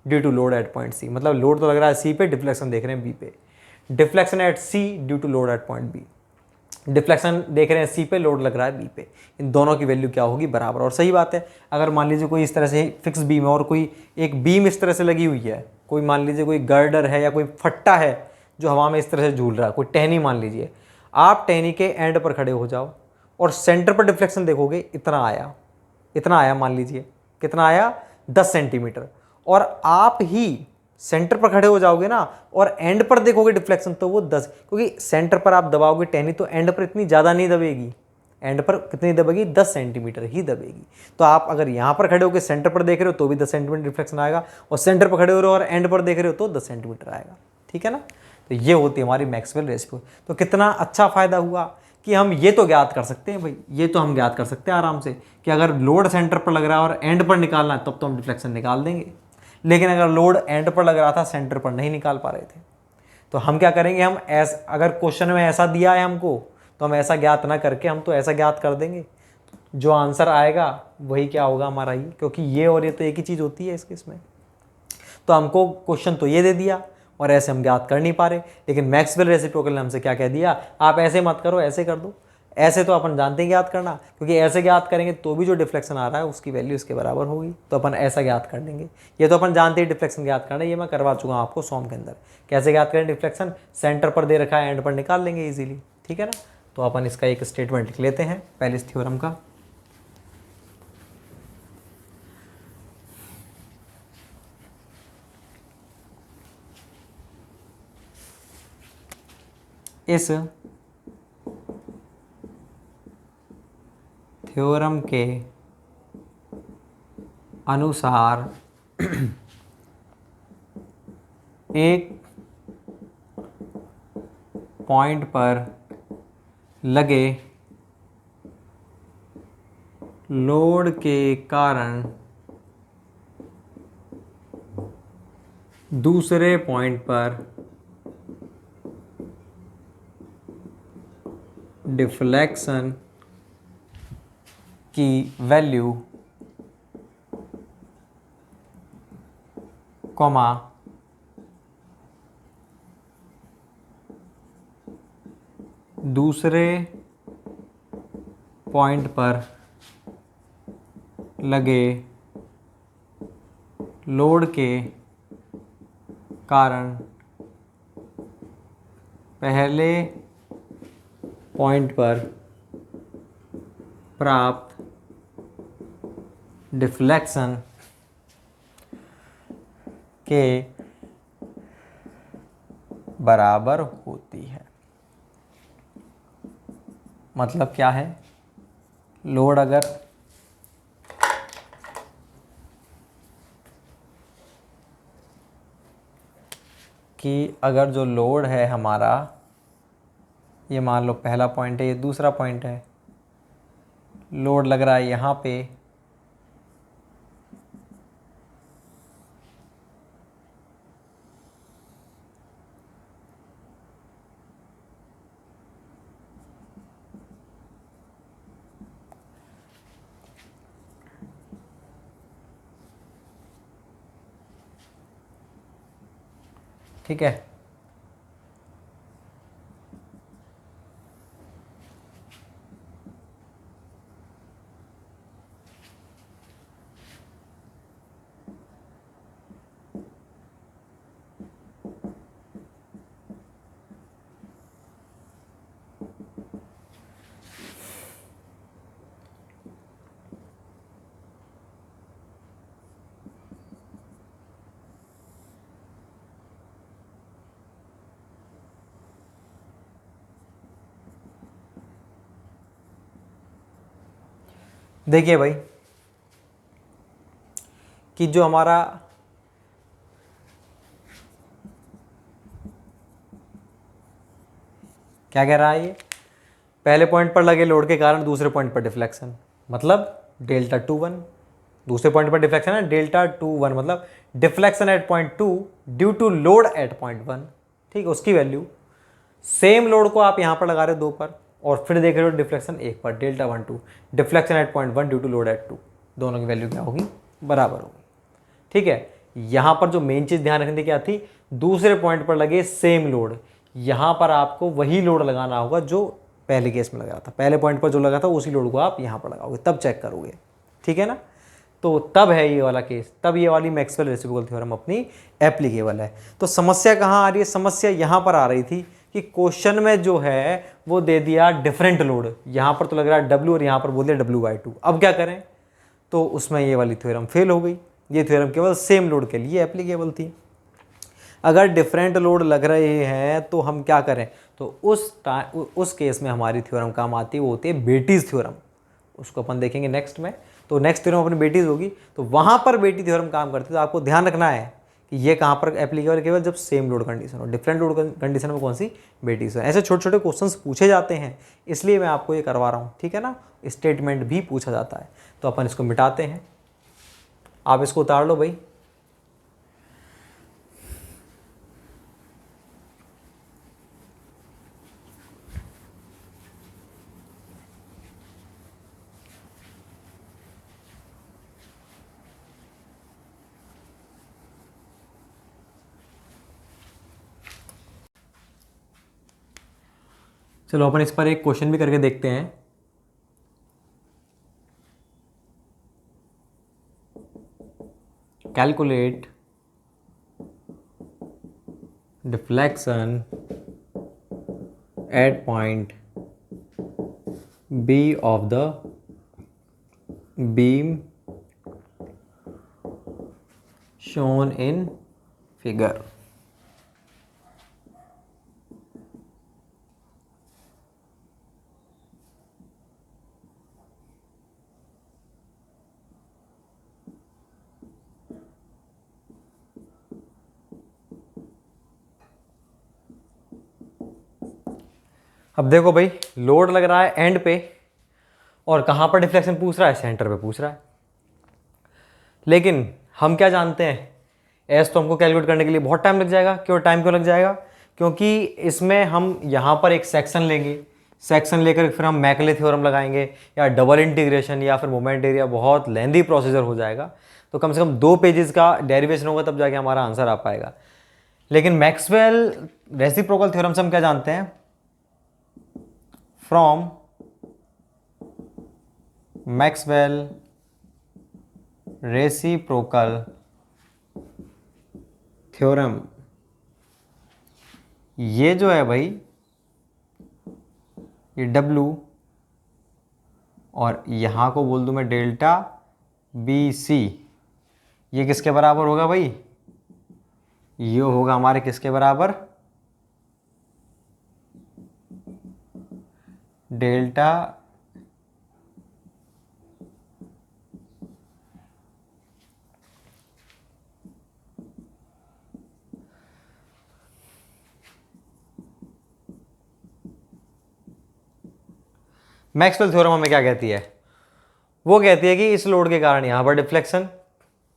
A: due to load at point C, मतलब लोड तो लग रहा है सी पे, डिफ्लेक्शन देख रहे हैं बी पे, deflection at C due to load at point B, deflection देख रहे हैं सी पे, लोड लग रहा है बी पे, इन दोनों की वैल्यू क्या होगी, बराबर। और सही बात है, अगर मान लीजिए कोई इस तरह से फिक्स बीम है और कोई एक बीम इस तरह से लगी हुई है, कोई मान लीजिए कोई गर्डर है या कोई फट्टा है जो हवा में इस तरह से झूल रहा है, कोई टहनी मान लीजिए, आप टहनी के एंड पर खड़े हो जाओ और सेंटर पर डिफ्लेक्शन देखोगे इतना आया मान लीजिए, कितना आया 10 सेंटीमीटर, और आप ही सेंटर पर खड़े हो जाओगे ना और एंड पर देखोगे डिफ्लेक्शन तो वो 10, क्योंकि सेंटर पर आप दबाओगे टहनी तो एंड पर इतनी ज़्यादा नहीं दबेगी, एंड पर कितनी दबेगी, 10 सेंटीमीटर ही दबेगी। तो आप अगर यहाँ पर खड़े होकर सेंटर पर देख रहे हो तो भी 10 सेंटीमीटर डिफ्लेक्शन आएगा, और सेंटर पर खड़े हो रहे हो और एंड पर देख रहे हो तो 10 सेंटीमीटर आएगा, ठीक है ना। तो ये होती है हमारी मैक्सवेल रेशियो। तो कितना अच्छा फायदा हुआ कि हम ये तो ज्ञात कर सकते हैं भाई, ये तो हम ज्ञात कर सकते हैं आराम से कि अगर लोड सेंटर पर लग रहा है और एंड पर निकालना है तब तो हम डिफ्लेक्शन निकाल देंगे, लेकिन अगर लोड एंड पर लग रहा था सेंटर पर नहीं निकाल पा रहे थे, तो हम क्या करेंगे, हम अगर क्वेश्चन में ऐसा दिया है हमको तो हम ऐसा ज्ञात ना करके हम तो ऐसा ज्ञात कर देंगे, जो आंसर आएगा वही क्या होगा हमारा ही, क्योंकि ये और ये तो एक ही चीज़ होती है इस केस में। तो हमको क्वेश्चन तो ये दे दिया और ऐसे हम ज्ञात कर नहीं पा रहे, लेकिन मैक्सवेल रेसिप्रोकल ने हमसे क्या कह दिया, आप ऐसे मत करो ऐसे कर दो। ऐसे तो अपन जानते हैं ज्ञात करना, क्योंकि ऐसे ज्ञात करेंगे तो भी जो डिफ्लेक्शन आ रहा है उसकी वैल्यू इसके बराबर होगी, तो अपन ऐसा ज्ञात कर लेंगे। ये तो अपन जानते हैं डिफ्लेक्शन ज्ञात करना, ये मैं करवा चुका हूँ आपको सॉम के अंदर, कैसे ज्ञात करें डिफ्लेक्शन, सेंटर पर दे रखा है एंड पर निकाल लेंगे ईजिली, ठीक है ना। तो अपन इसका एक स्टेटमेंट लिख लेते हैं पहले इस थ्योरम का। इस थ्योरम के अनुसार एक पॉइंट पर लगे लोड के कारण दूसरे पॉइंट पर डिफ्लेक्शन की वैल्यू कॉमा दूसरे पॉइंट पर लगे लोड के कारण पहले पॉइंट पर प्राप्त डिफ्लेक्शन के बराबर होती है। मतलब क्या है, लोड अगर कि अगर जो लोड है हमारा, ये मान लो पहला पॉइंट है, ये दूसरा पॉइंट है, लोड लग रहा है यहाँ पे, ठीक है। देखिए भाई कि जो हमारा क्या कह रहा है, ये पहले पॉइंट पर लगे लोड के कारण दूसरे पॉइंट पर डिफ्लेक्शन, मतलब डेल्टा 2 1, दूसरे पॉइंट पर डिफ्लेक्शन है डेल्टा 2 1, मतलब deflection at point 2 due to load at point 1, ठीक है। उसकी वैल्यू सेम लोड को आप यहाँ पर लगा रहे हो 2 पर, और फिर देख रहे हो डिफ्लेक्शन 1 पर, delta 1 2, deflection at point 1 due to load at 2, दोनों की वैल्यू क्या होगी, बराबर होगी, ठीक है। यहाँ पर जो मेन चीज़ ध्यान रखने की क्या थी, दूसरे पॉइंट पर लगे सेम लोड, यहाँ पर आपको वही लोड लगाना होगा जो पहले केस में लगा था, पहले पॉइंट पर जो लगा था उसी लोड को आप यहाँ पर लगाओगे, तब चेक करोगे, ठीक है ना। तो तब है ये वाला केस, तब ये वाली मैक्सवेल रेसिप्रोकल थ्योरम अपनी एप्लीकेबल है। तो समस्या कहाँ आ रही है, समस्या यहाँ पर आ रही थी कि क्वेश्चन में जो है वो दे दिया डिफरेंट लोड, यहाँ पर तो लग रहा है W और यहाँ पर बोल दिया W/2, अब क्या करें, तो उसमें ये वाली थ्योरम फेल हो गई। ये थ्योरम केवल सेम लोड के लिए एप्लीकेबल थी। अगर डिफरेंट लोड लग रहे हैं तो हम क्या करें, तो उस केस में हमारी थ्योरम काम आती है, वो होती है बेटीज थ्योरम, उसको अपन देखेंगे नेक्स्ट में। तो नेक्स्ट थ्योरम अपनी बेटीज होगी, तो वहाँ पर बेटी थ्योरम काम करती है। तो आपको ध्यान रखना है कि ये कहाँ पर एप्लीकेबल, केवल जब सेम लोड कंडीशन हो, डिफरेंट लोड कंडीशन में कौन सी, बेटीज है। ऐसे छोटे छोटे क्वेश्चंस पूछे जाते हैं, इसलिए मैं आपको ये करवा रहा हूँ, ठीक है ना। स्टेटमेंट भी पूछा जाता है, तो अपन इसको मिटाते हैं, आप इसको उतार लो भाई। चलो अपन इस पर एक क्वेश्चन भी करके देखते हैं। Calculate deflection at point B of the beam shown in figure। अब देखो भाई, लोड लग रहा है एंड पे, और कहाँ पर डिफ्लेक्शन पूछ रहा है, सेंटर पे पूछ रहा है। लेकिन हम क्या जानते हैं, एस तो हमको कैलकुलेट करने के लिए बहुत टाइम लग जाएगा। क्यों टाइम क्यों लग जाएगा, क्योंकि इसमें हम यहाँ पर एक सेक्शन लेंगे, सेक्शन लेकर फिर हम मैकले थ्योरम लगाएंगे, या डबल इंटीग्रेशन, या फिर मोमेंट एरिया, बहुत लेंदी प्रोसीजर हो जाएगा। तो कम से कम 2 पेजेस का डेरिवेशन होगा, तब जाके हमारा आंसर आ पाएगा। लेकिन मैक्सवेल रेसिप्रोकल थ्योरम से हम क्या जानते हैं, फ्रॉम मैक्सवेल रेसिप्रोकल थ्योरम, ये जो है भाई, ये W और यहां को बोल दूं मैं डेल्टा BC, ये किसके बराबर होगा भाई, ये होगा हमारे किसके बराबर, डेल्टा मैक्सवेल थ्योरम हमें क्या कहती है? वो कहती है कि इस लोड के कारण यहां पर डिफ्लेक्शन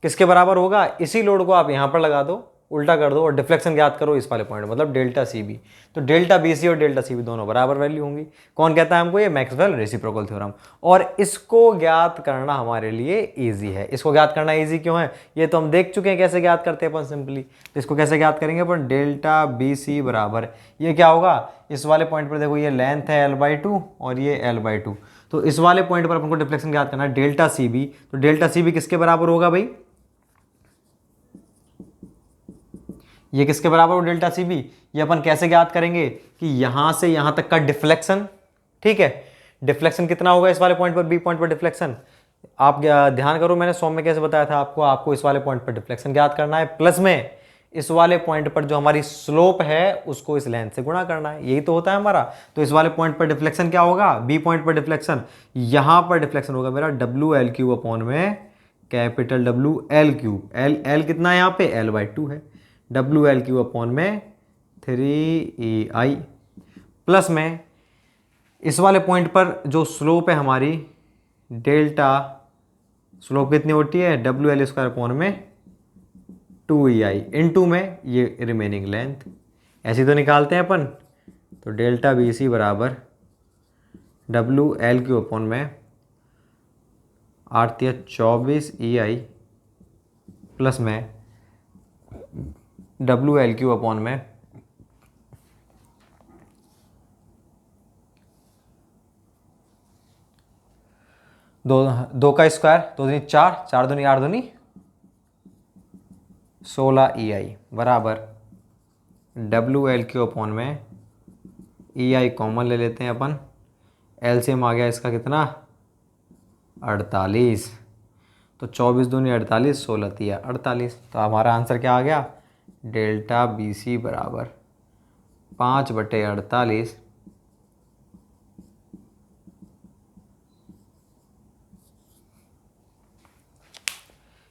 A: किसके बराबर होगा, इसी लोड को आप यहां पर लगा दो, उल्टा कर दो और डिफ्लेक्शन ज्ञात करो इस वाले पॉइंट, मतलब डेल्टा सी बी। तो डेल्टा बी सी और डेल्टा सी बी दोनों बराबर वैल्यू होंगी। कौन कहता है हमको? ये मैक्सवेल रेसिप्रोकल थ्योरम। और इसको ज्ञात करना हमारे लिए इजी है। इसको ज्ञात करना इजी क्यों है? ये तो हम देख चुके हैं कैसे ज्ञात करते हैं अपन सिंपली। तो इसको कैसे ज्ञात करेंगे अपन? डेल्टा बी सी बराबर, ये क्या होगा, इस वाले पॉइंट पर देखो ये लेंथ है L/2 और ये L/2, तो इस वाले पॉइंट पर अपन को डिफ्लेक्शन ज्ञात करना है डेल्टा सी बी। तो डेल्टा सी बी किसके बराबर होगा भाई? ये किसके बराबर हो डेल्टा सी बी? ये अपन कैसे ज्ञात करेंगे कि यहां से यहां तक का डिफ्लेक्शन, ठीक है, डिफ्लेक्शन कितना होगा इस वाले पॉइंट पर, बी पॉइंट पर डिफ्लेक्शन। आप ध्यान करो, मैंने सॉम में कैसे बताया था आपको, आपको इस वाले पॉइंट पर डिफ्लेक्शन ज्ञात करना है, प्लस में इस वाले पॉइंट पर जो हमारी स्लोप है उसको इस लेंथ से गुणा करना है, यही तो होता है हमारा। तो इस वाले पॉइंट पर डिफ्लेक्शन क्या होगा? बी पॉइंट पर डिफ्लेक्शन, यहां पर डिफ्लेक्शन होगा मेरा WL³ अपॉन में कैपिटल WL³। एल कितना है यहाँ पे? L/2 है। WL³ अपॉन में 3EI, प्लस में इस वाले पॉइंट पर जो स्लोप है हमारी, डेल्टा स्लोप कितनी होती है? WL² अपॉन में 2EI, इनटू में ये रिमेनिंग लेंथ, ऐसी तो निकालते हैं अपन। तो डेल्टा BC बराबर WL³ अपॉन में 8 या 24 EI प्लस में WL³ अपॉन में 2 का स्क्वायर, 2 दूनी 4, 4 दूनी 8 दूनी 16 EI बराबर WL³ अपॉन में EI कॉमन ले लेते हैं अपन, एलसीएम आ गया इसका कितना? 48। तो 24 दूनी 48, 16 तिया 48। तो हमारा आंसर क्या आ गया? डेल्टा BC बराबर 5/48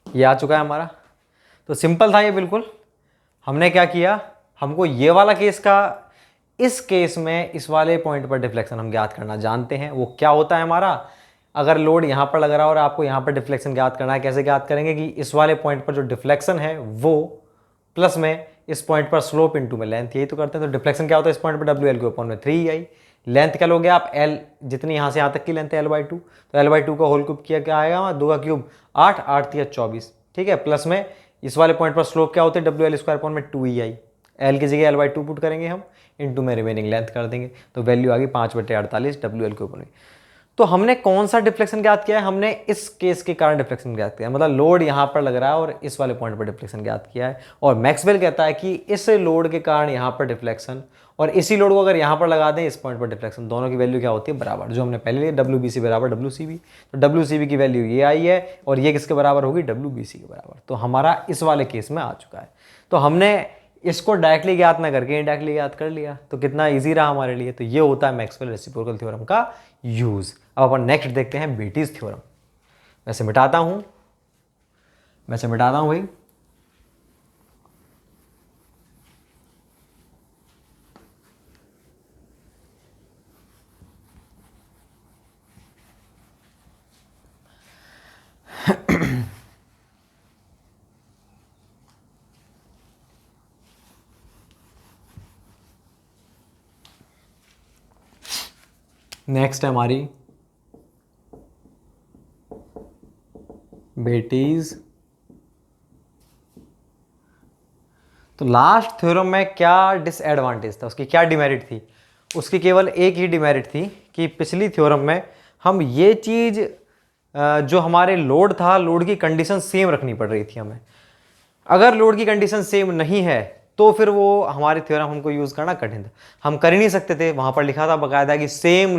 A: ये आ चुका है हमारा। तो सिंपल था ये बिल्कुल। हमने क्या किया, हमको ये वाला केस का, इस केस में इस वाले पॉइंट पर डिफ्लेक्शन हम ज्ञात करना जानते हैं। वो क्या होता है हमारा, अगर लोड यहाँ पर लग रहा है और आपको यहाँ पर डिफ्लेक्शन ज्ञात करना है, कैसे ज्ञात करेंगे कि इस वाले पॉइंट पर जो डिफ्लेक्शन है वो प्लस में इस पॉइंट पर स्लोप इनटू में लेंथ, यही तो करते हैं। तो डिफ्लेक्शन क्या होता है इस पॉइंट पर? WL³ अपॉन में 3EI। लेंथ क्या लोगे आप? L, जितनी यहाँ से यहाँ तक की लेंथ है L/2, तो L/2 का होल क्यूब किया क्या आएगा? 2 का क्यूब 8, 8 या 24, ठीक है, प्लस में इस वाले पॉइंट पर स्लोप क्या होते हैं? WL² अपॉन में 2EI। L की जगह L/2 पुट करेंगे हम, इनटू में रिमेनिंग लेंथ कर देंगे, तो वैल्यू आ गई 5/48 WL के ऊपर में। तो हमने कौन सा डिफ्लेक्शन ज्ञात किया है? हमने इस केस के कारण डिफ्लेक्शन ज्ञात किया है, मतलब लोड यहाँ पर लग रहा है और इस वाले पॉइंट पर डिफ्लेक्शन ज्ञात किया है। और मैक्सवेल कहता है कि इस लोड के कारण यहाँ पर डिफ्लेक्शन और इसी लोड को अगर यहाँ पर लगा दें इस पॉइंट पर डिफ्लेक्शन, दोनों की वैल्यू क्या होती है? बराबर। जो हमने पहले लिया WBC बराबर WCB, तो WCB की वैल्यू ये आई है और ये किसके बराबर होगी? WBC के बराबर। तो हमारा इस वाले केस में आ चुका है। तो हमने इसको डायरेक्टली ज्ञात ना करके इनडायरेक्टली ज्ञात कर लिया, तो कितना इजी रहा हमारे लिए। तो ये होता है मैक्सवेल रेसिप्रोकल थ्योरम का यूज। अब अपन नेक्स्ट देखते हैं बेटीज थ्योरम। वैसे मिटाता हूं भाई। नेक्स्ट है हमारी बेटीज। तो लास्ट थ्योरम में क्या डिसएडवांटेज था, उसकी क्या डिमेरिट थी? उसकी केवल एक ही डिमेरिट थी कि पिछली थ्योरम में हम ये चीज़ जो हमारे लोड था, लोड की कंडीशन सेम रखनी पड़ रही थी हमें। अगर लोड की कंडीशन सेम नहीं है तो फिर वो हमारी थ्योरम हमको यूज़ करना कठिन था, हम कर ही नहीं सकते थे। वहाँ पर लिखा था बकायदा कि सेम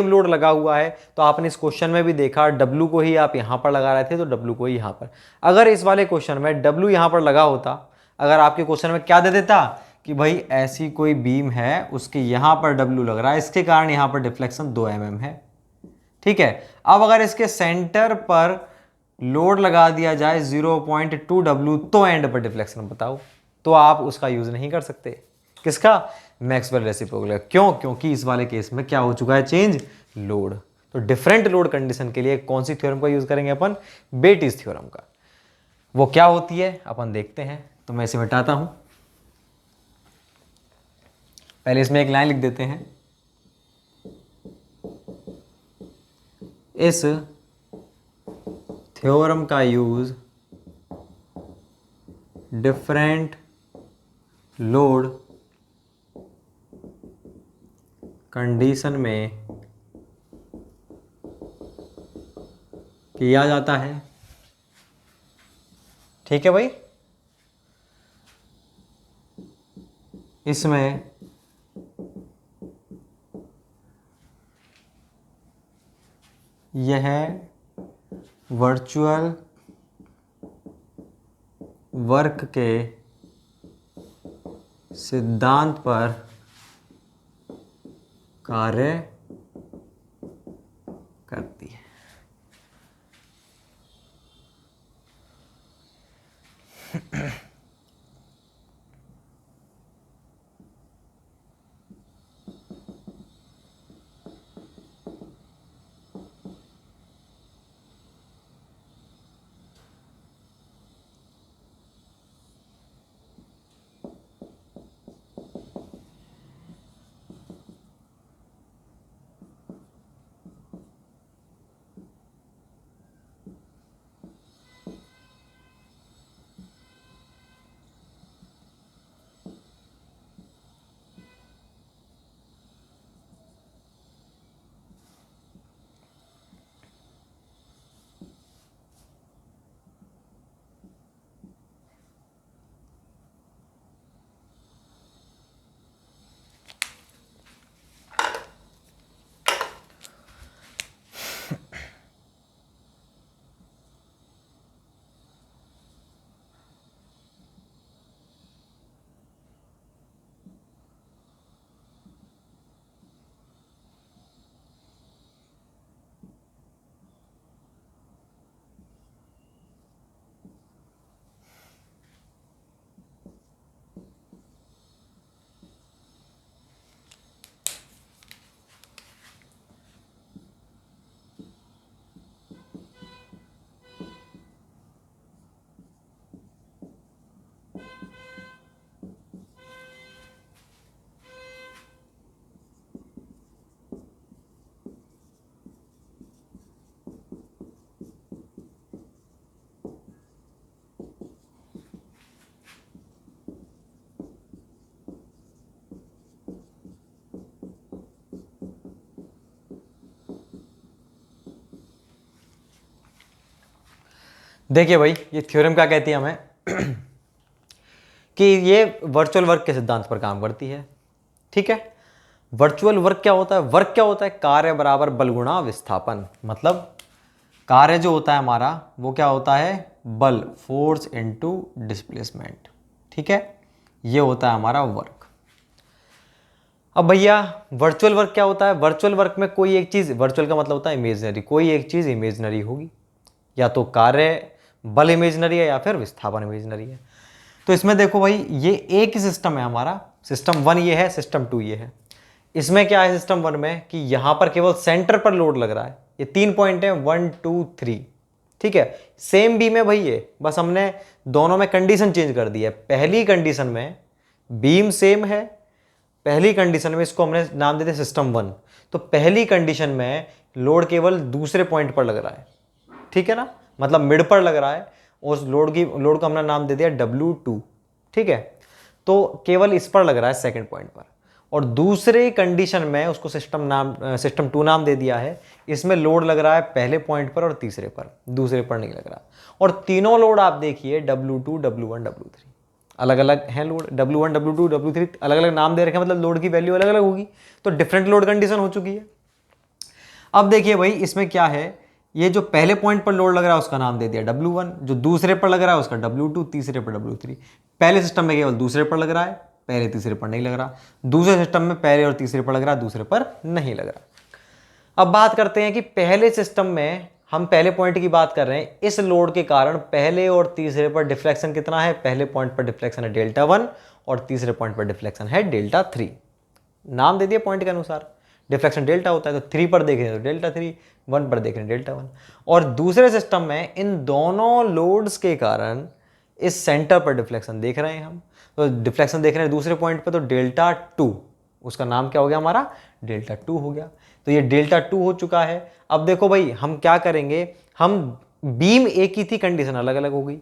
A: लोड लगा हुआ है। तो आपने इस क्वेश्चन में भी देखा, W को ही आप यहाँ पर लगा रहे थे तो W को ही यहाँ पर। अगर इस वाले क्वेश्चन में W यहाँ पर लगा होता, अगर आपके क्वेश्चन में क्या दे देता कि भाई ऐसी कोई बीम है, उसके यहाँ पर W लग रहा है, इसके कारण यहाँ पर डिफ्लेक्शन 2 mm है। ठीक है, अब अगर इसके सेंटर पर लोड लगा दिया जाए 0.2 W, तो एंड पर डिफ्लेक्शन बताओ, तो आप उसका यूज नहीं कर सकते। किसका? Maxwell reciprocal. क्यों? क्योंकि इस वाले केस में क्या हो चुका है? Change load. तो डिफरेंट लोड कंडीशन के लिए कौन सी थ्योरम का यूज करेंगे अपन? बेटिस थ्योरम का। वो क्या होती है अपन देखते हैं। तो मैं इसे मिटाता हूं, पहले इसमें एक लाइन लिख देते हैं। इस थ्योरम का यूज डिफरेंट लोड कंडीशन में किया जाता है। ठीक है भाई, इसमें यह वर्चुअल वर्क के सिद्धांत पर कार्य करती है। देखिए भाई, ये थ्योरम क्या कहती है हमें कि ये वर्चुअल वर्क के सिद्धांत पर काम करती है। ठीक है, वर्चुअल वर्क क्या होता है? वर्क क्या होता है? कार्य बराबर बल गुणा विस्थापन। मतलब कार्य जो होता है हमारा वो क्या होता है? बल, फोर्स इनटू डिस्प्लेसमेंट। ठीक है, ये होता है हमारा वर्क। अब भैया वर्चुअल वर्क क्या होता है? वर्चुअल वर्क में कोई एक चीज, वर्चुअल का मतलब होता है इमेजनरी, कोई एक चीज इमेजनरी होगी, या तो कार्य बल इमेजनरी है या फिर विस्थापन इमेजनरी है। तो इसमें देखो भाई, ये एक ही सिस्टम है हमारा, सिस्टम 1 ये है, सिस्टम 2 ये है। इसमें क्या है सिस्टम 1 में कि यहां पर केवल सेंटर पर लोड लग रहा है। ये 3 पॉइंट है, 1 2 3। ठीक है, सेम बीम है भाई ये, बस हमने दोनों में कंडीशन चेंज कर दी है। पहली कंडीशन में बीम सेम है, पहली कंडीशन में इसको हमने नाम देते सिस्टम 1। तो पहली कंडीशन में लोड केवल दूसरे पॉइंट पर लग रहा है। ठीक है ना, मतलब मिड पर लग रहा है, और उस लोड को हमने नाम दे दिया W2। ठीक है, तो केवल इस पर लग रहा है सेकंड पॉइंट पर। और दूसरे कंडीशन में उसको सिस्टम 2 नाम दे दिया है। इसमें लोड लग रहा है पहले पॉइंट पर और तीसरे पर, दूसरे पर नहीं लग रहा। और तीनों लोड आप देखिए W2, W1, W3 अलग अलग हैं लोड। W1, W2, W3 अलग अलग नाम दे रखे हैं, मतलब लोड की वैल्यू अलग अलग होगी। तो डिफरेंट लोड कंडीशन हो चुकी है। अब देखिए भाई, इसमें क्या है, ये जो पहले पॉइंट पर लोड लग रहा है उसका नाम दे दिया W1, जो दूसरे पर लग रहा है उसका W2, तीसरे पर W3। पहले सिस्टम में केवल दूसरे पर लग रहा है, पहले तीसरे पर नहीं लग रहा, दूसरे सिस्टम में पहले और तीसरे पर लग रहा, दूसरे पर नहीं लग रहा। अब बात करते हैं कि पहले सिस्टम में हम पहले पॉइंट की बात कर रहे हैं, इस लोड के कारण पहले और तीसरे पर डिफ्लेक्शन कितना है, पहले पॉइंट पर डिफ्लेक्शन है डेल्टा 1 और तीसरे पॉइंट पर डिफ्लेक्शन है डेल्टा 3। नाम दे दिया पॉइंट के अनुसार, डिफ्लेक्शन डेल्टा होता है, तो 3 पर देख रहे हैं तो डेल्टा 3, 1 पर देख रहे हैं डेल्टा 1। और दूसरे सिस्टम में इन दोनों लोड्स के कारण इस सेंटर पर डिफ्लेक्शन देख रहे हैं हम, तो डिफ्लेक्शन देख रहे हैं दूसरे पॉइंट पर, तो डेल्टा 2, उसका नाम क्या हो गया हमारा, डेल्टा 2 हो गया। तो ये डेल्टा 2 हो चुका है। अब देखो भाई हम क्या करेंगे, हम बीम एक ही थी, कंडीशन अलग अलग हो गई।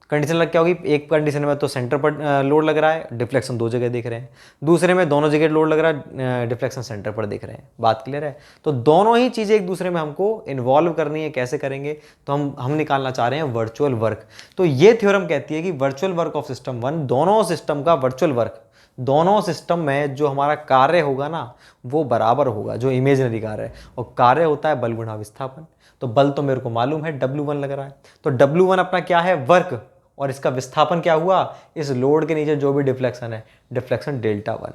A: कंडीशन अलग क्या होगी, एक कंडीशन में तो सेंटर पर लोड लग रहा है, डिफ्लेक्शन दो जगह दिख रहे हैं, दूसरे में दोनों जगह लोड लग रहा है, डिफ्लेक्शन सेंटर पर दिख रहे हैं। बात क्लियर है। तो दोनों ही चीज़ें एक दूसरे में हमको इन्वॉल्व करनी है। कैसे करेंगे, तो हम निकालना चाह रहे हैं वर्चुअल वर्क। तो ये थ्योरम कहती है कि वर्चुअल वर्क ऑफ सिस्टम 1, दोनों सिस्टम का वर्चुअल वर्क, दोनों सिस्टम में जो हमारा कार्य होगा ना वो बराबर होगा, जो इमेजिनरी कार्य है, और कार्य होता है बल गुणा विस्थापन। तो बल तो मेरे को मालूम है W1 लग रहा है, तो W1 अपना क्या है, वर्क, और इसका विस्थापन क्या हुआ, इस लोड के नीचे जो भी डिफ्लेक्शन है, डिफ्लेक्शन डेल्टा 1।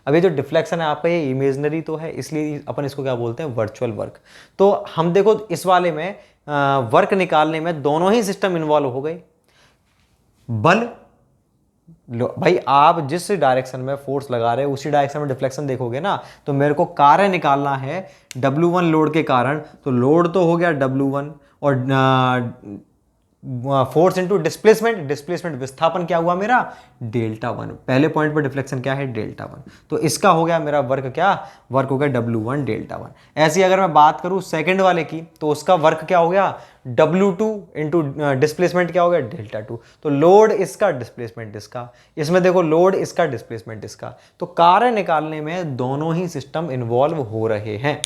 A: अब ये जो डिफ्लेक्शन है आपका ये इमेजिनरी तो है, इसलिए अपन इसको क्या बोलते हैं, वर्चुअल वर्क। तो हम देखो इस वाले में वर्क निकालने में दोनों ही सिस्टम इन्वॉल्व हो गए। बल, भाई आप जिस डायरेक्शन में फोर्स लगा रहे हो उसी डायरेक्शन में डिफ्लेक्शन देखोगे ना, तो मेरे को कार्य निकालना है W1 लोड के कारण, तो लोड तो हो गया W1, और फोर्स इंटू डिस्प्लेसमेंट, डिस्प्लेसमेंट विस्थापन क्या हुआ मेरा, डेल्टा 1। पहले पॉइंट पर डिफ्लेक्शन क्या है, डेल्टा 1। तो इसका हो गया मेरा वर्क, क्या वर्क हो गया, W1 डेल्टा 1। ऐसी अगर मैं बात करूं सेकंड वाले की, तो उसका वर्क क्या हो गया, W2 इंटू डिस्प्लेसमेंट क्या हो गया, डेल्टा 2। तो लोड इसका, डिस्प्लेसमेंट इसका, इसमें देखो लोड इसका, डिस्प्लेसमेंट इसका। तो कार्य निकालने में दोनों ही सिस्टम इन्वॉल्व हो रहे हैं।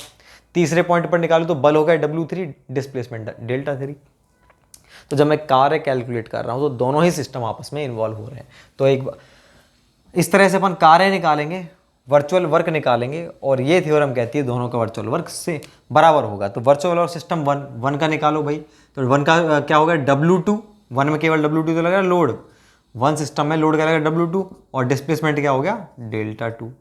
A: तीसरे पॉइंट पर निकालू तो बल हो गया W3, डिस्प्लेसमेंट डेल्टा 3। तो जब मैं कार्य कैलकुलेट कर रहा हूं तो दोनों ही सिस्टम आपस में इन्वॉल्व हो रहे हैं। तो एक इस तरह से अपन कार्य निकालेंगे, वर्चुअल वर्क निकालेंगे, और ये थ्योरम कहती है दोनों का वर्चुअल वर्क से बराबर होगा। तो वर्चुअल वर्क सिस्टम 1 का निकालो भाई, तो 1 का क्या होगा, W2, 1 में केवल W2 तो लग रहा है लोड, 1 सिस्टम में लोड क्या लगेगा, W2, और डिस्प्लेसमेंट क्या हो गया, डेल्टा 2,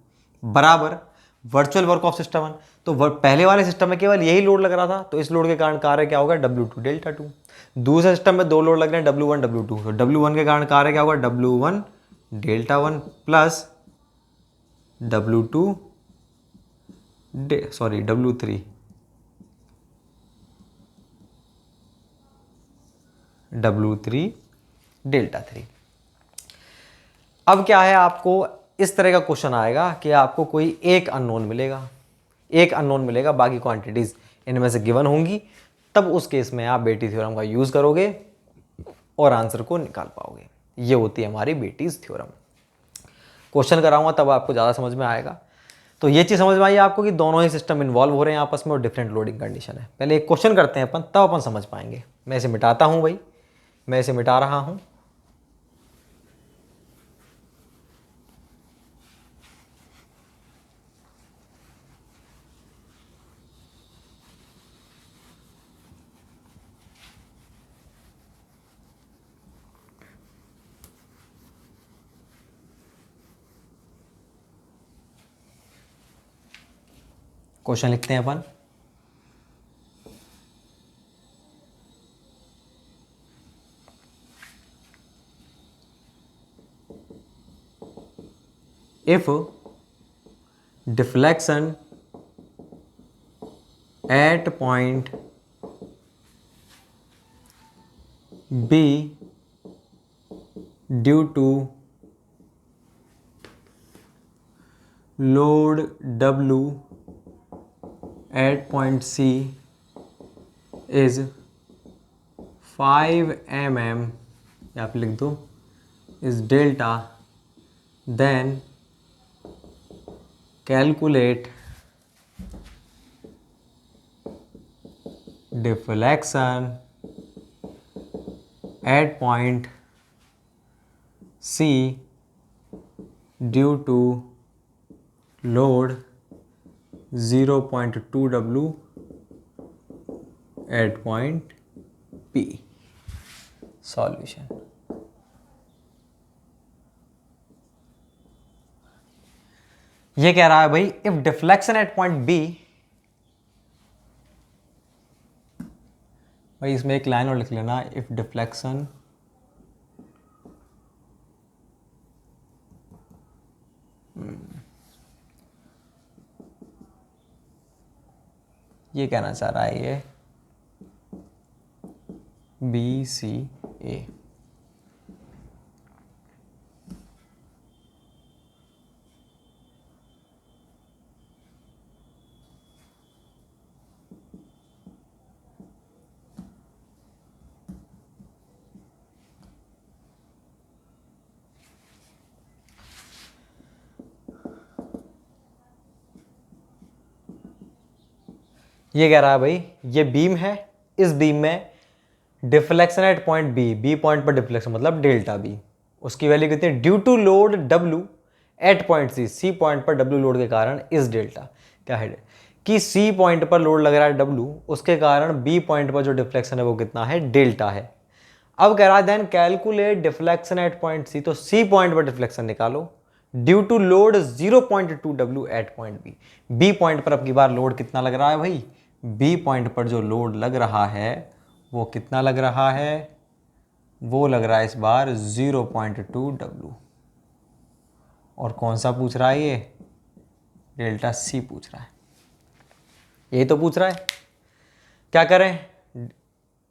A: बराबर वर्चुअल वर्क ऑफ सिस्टम 1। तो पहले वाले सिस्टम में केवल यही लोड लग रहा था, तो इस लोड के कारण कार्य क्या होगा, W2 डेल्टा 2। दूसरे सिस्टम में दो लोड लग रहे हैं, W1 W2, तो W1 के कारण कार्य क्या होगा, W1 delta 1 plus W2 W3 W3 delta 3। अब क्या है, आपको इस तरह का क्वेश्चन आएगा कि आपको कोई एक अननोन मिलेगा, एक अननोन मिलेगा, बाकी क्वांटिटीज इनमें से गिवन होंगी, तब उस केस में आप बेटी थ्योरम का यूज करोगे और आंसर को निकाल पाओगे। ये होती है हमारी बेटीज थ्योरम। क्वेश्चन कराऊंगा तब आपको ज़्यादा समझ में आएगा। तो ये चीज़ समझ में आई आपको कि दोनों ही सिस्टम इन्वॉल्व हो रहे हैं आपस में और डिफरेंट लोडिंग कंडीशन है। पहले एक क्वेश्चन करते हैं अपन, तब अपन समझ पाएंगे। मैं इसे मिटाता हूँ भाई, मैं इसे मिटा रहा हूँ। क्वेश्चन लिखते हैं अपन, if deflection at point B due to load W at point C is 5 mm, या आप लिख दो is delta, then calculate deflection at point C due to load 0.2 W at point P। Solution, ये कह रहा है भाई if deflection at point B, भाई इसमें एक लाइन और लिख लेना, इफ डिफ्लेक्शन ये कहना चाह रहा है ये बी सी ए। ये कह रहा है भाई ये बीम है, इस बीम में deflection at point B, B point पर डिफ्लेक्शन मतलब डेल्टा बी, उसकी वैल्यू कितनी है, due to load W at point C, C point पर डब्ल्यू लोड के कारण इस डेल्टा क्या है कि सी पॉइंट पर लोड लग रहा है डब्ल्यू, उसके कारण बी पॉइंट पर जो डिफ्लेक्शन है वो कितना है, डेल्टा है। अब कह रहा है then calculate deflection at point C, तो सी पॉइंट पर डिफ्लेक्शन निकालो due to load 0.2 W at point B, B point पर अब की बार लोड कितना लग रहा है भाई, बी पॉइंट पर जो लोड लग रहा है वो कितना लग रहा है, वो लग रहा है इस बार 0.2 डब्ल्यू। और कौन सा पूछ रहा है ये, डेल्टा सी पूछ रहा है, यही तो पूछ रहा है। क्या करें,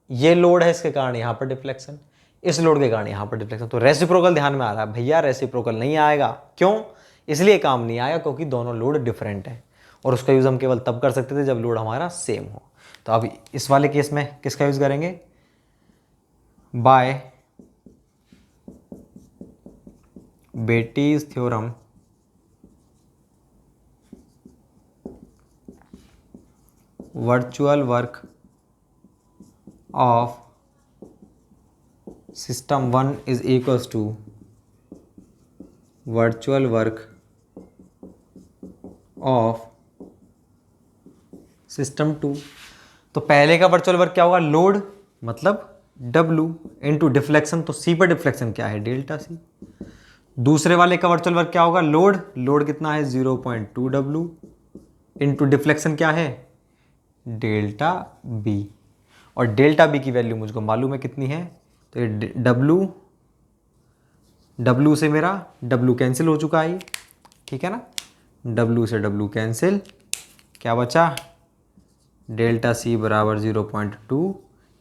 A: ये लोड है इसके कारण यहां पर डिफ्लेक्शन, इस लोड के कारण यहां पर डिफ्लेक्शन, तो रेसिप्रोकल ध्यान में आ रहा है भैया, रेसिप्रोकल नहीं आएगा। क्यों, इसलिए काम नहीं आएगा क्योंकि दोनों लोड डिफरेंट है, और उसका यूज हम केवल तब कर सकते थे जब लोड हमारा सेम हो। तो अब इस वाले केस में किसका यूज करेंगे, by Betti's theorem virtual work of system 1 is equals to virtual work of system 2। तो पहले का वर्चुअल वर्क क्या होगा, लोड मतलब W इंटू डिफ्लेक्शन, तो C पर डिफ्लेक्शन क्या है, डेल्टा C। दूसरे वाले का वर्चुअल वर्क क्या होगा, लोड, लोड कितना है 0.2 डब्ल्यू इंटू डिफ्लेक्शन क्या है, डेल्टा B। और डेल्टा B की वैल्यू मुझको मालूम है कितनी है, तो ये W से मेरा W कैंसिल हो चुका है, ठीक है ना, W से W कैंसिल, क्या बचा, डेल्टा C बराबर 0.2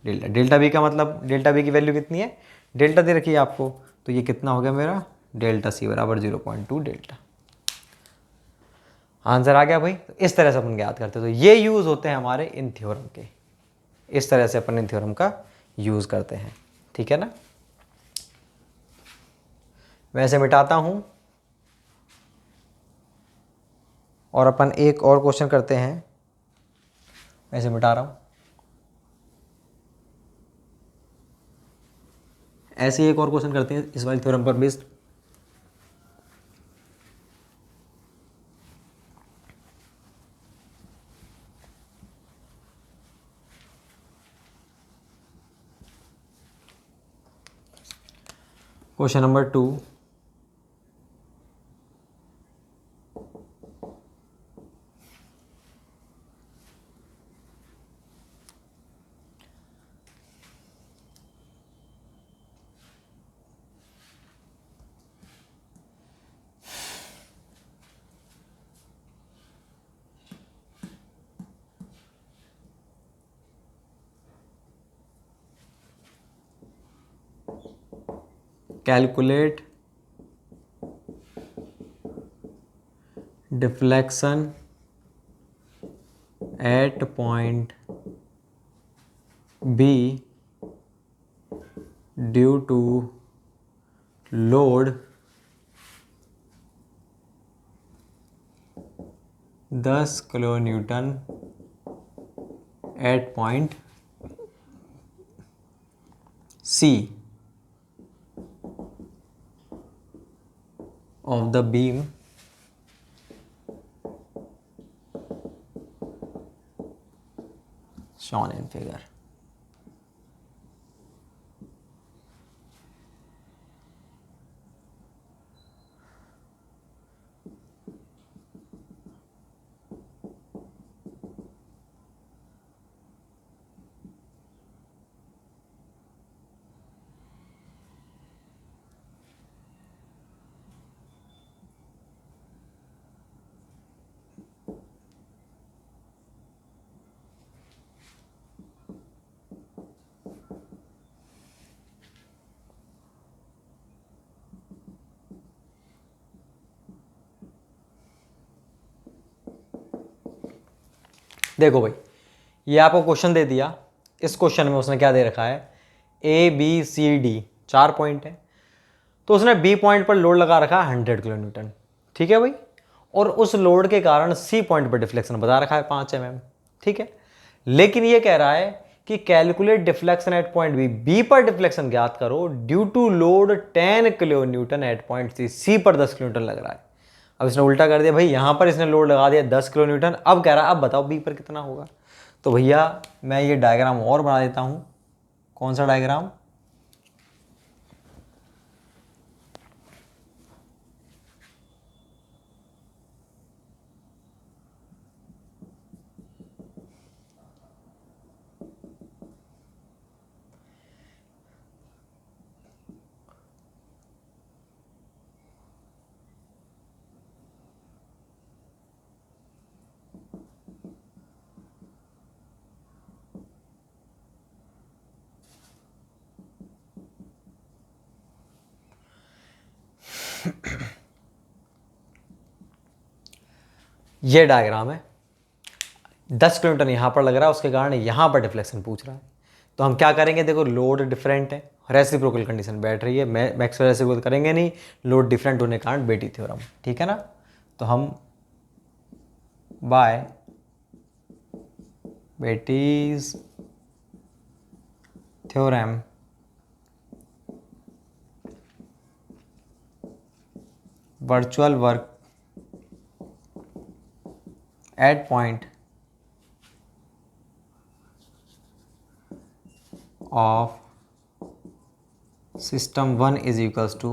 A: डेल्टा, डेल्टा B का मतलब डेल्टा B की वैल्यू कितनी है, डेल्टा दे रखी है आपको, तो ये कितना हो गया मेरा, डेल्टा C बराबर 0.2 डेल्टा। आंसर आ गया भाई। तो इस तरह से अपन याद करते हैं, तो ये यूज होते हैं हमारे इन थ्योरम के, इस तरह से अपन इन थ्योरम का यूज करते हैं, ठीक है ना। वैसे मिटाता हूं और अपन एक और क्वेश्चन करते हैं, वैसे मिटा रहा हूं, ऐसे ही एक और क्वेश्चन करते हैं इस वाले थ्योरम पर based. Question number 2, calculate deflection at point B due to load 10 kilo newton at point C of the beam shown in figure। देखो भाई, ये आपको क्वेश्चन दे दिया, इस क्वेश्चन में उसने क्या दे रखा है, ABCD 4 पॉइंट है, तो उसने B पॉइंट पर लोड लगा रखा है 100 किलो न्यूटन, ठीक है भाई, और उस लोड के कारण C पॉइंट पर डिफ्लेक्शन बता रखा है 5 mm, ठीक है। लेकिन ये कह रहा है कि calculate deflection at point B पर डिफ्लेक्शन ज्ञात करो due to load 10 kilo newton at point C पर 10 किलो न्यूटन लग रहा है। अब इसने उल्टा कर दिया भाई, यहां पर इसने लोड लगा दिया 10 किलो न्यूटन, अब कह रहा है अब बताओ B पर कितना होगा। तो भैया मैं ये डायग्राम और बना देता हूं। कौन सा डायग्राम, ये डायग्राम है, 10 किलोमीटर यहाँ पर लग रहा है, उसके कारण यहाँ पर डिफ्लेक्शन पूछ रहा है। तो हम क्या करेंगे, देखो लोड डिफरेंट है, रेसिप्रोकल कंडीशन बैठ रही है, मैक्सवेल रेसिप्रोकल करेंगे नहीं, लोड डिफरेंट होने के कारण बेटी थ्योरम, ठीक है ना। तो हम by Betti's theorem virtual work at point of system 1 is equals to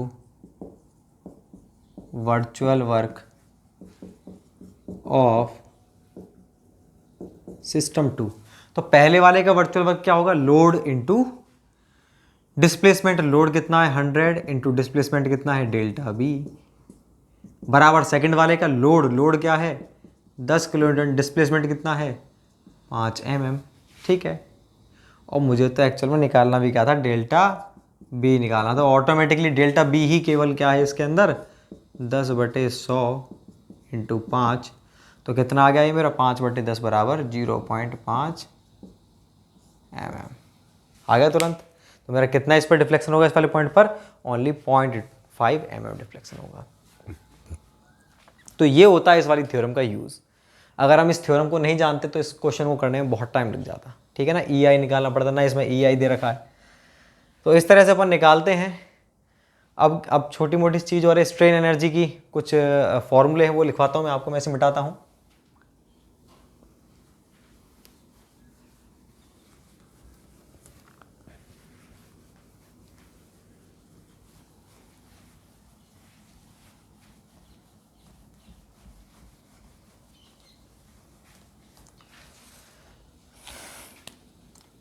A: virtual work of system 2। तो पहले वाले का वर्चुअल वर्क क्या होगा, लोड इंटू डिस्प्लेसमेंट, लोड कितना है 100 इंटू डिस्प्लेसमेंट कितना है डेल्टा बी, बराबर सेकंड वाले का लोड क्या है 10 किलोमीटर, डिस्प्लेसमेंट कितना है 5 mm, ठीक है। और मुझे तो एक्चुअल में निकालना भी क्या था, डेल्टा बी निकालना था, ऑटोमेटिकली डेल्टा बी ही केवल क्या है इसके अंदर 10/100 इंटू 5, तो कितना आ गया ये मेरा 5/10 बराबर 0.5 mm आ गया तुरंत। तो मेरा कितना इस पर डिफ्लेक्शन होगा, इस वाले पॉइंट पर ओनली 0.5 mm डिफ्लेक्शन होगा। तो ये होता है इस वाली थ्योरम का यूज़। अगर हम इस थ्योरम को नहीं जानते तो इस क्वेश्चन को करने में बहुत टाइम लग जाता, ठीक है ना, EI निकालना पड़ता ना, इसमें EI दे रखा है। तो इस तरह से अपन निकालते हैं। अब छोटी मोटी चीज़ और स्ट्रेन एनर्जी की कुछ फॉर्मूले हैं वो लिखवाता हूँ मैं आपको, मैं इसे मिटाता हूँ।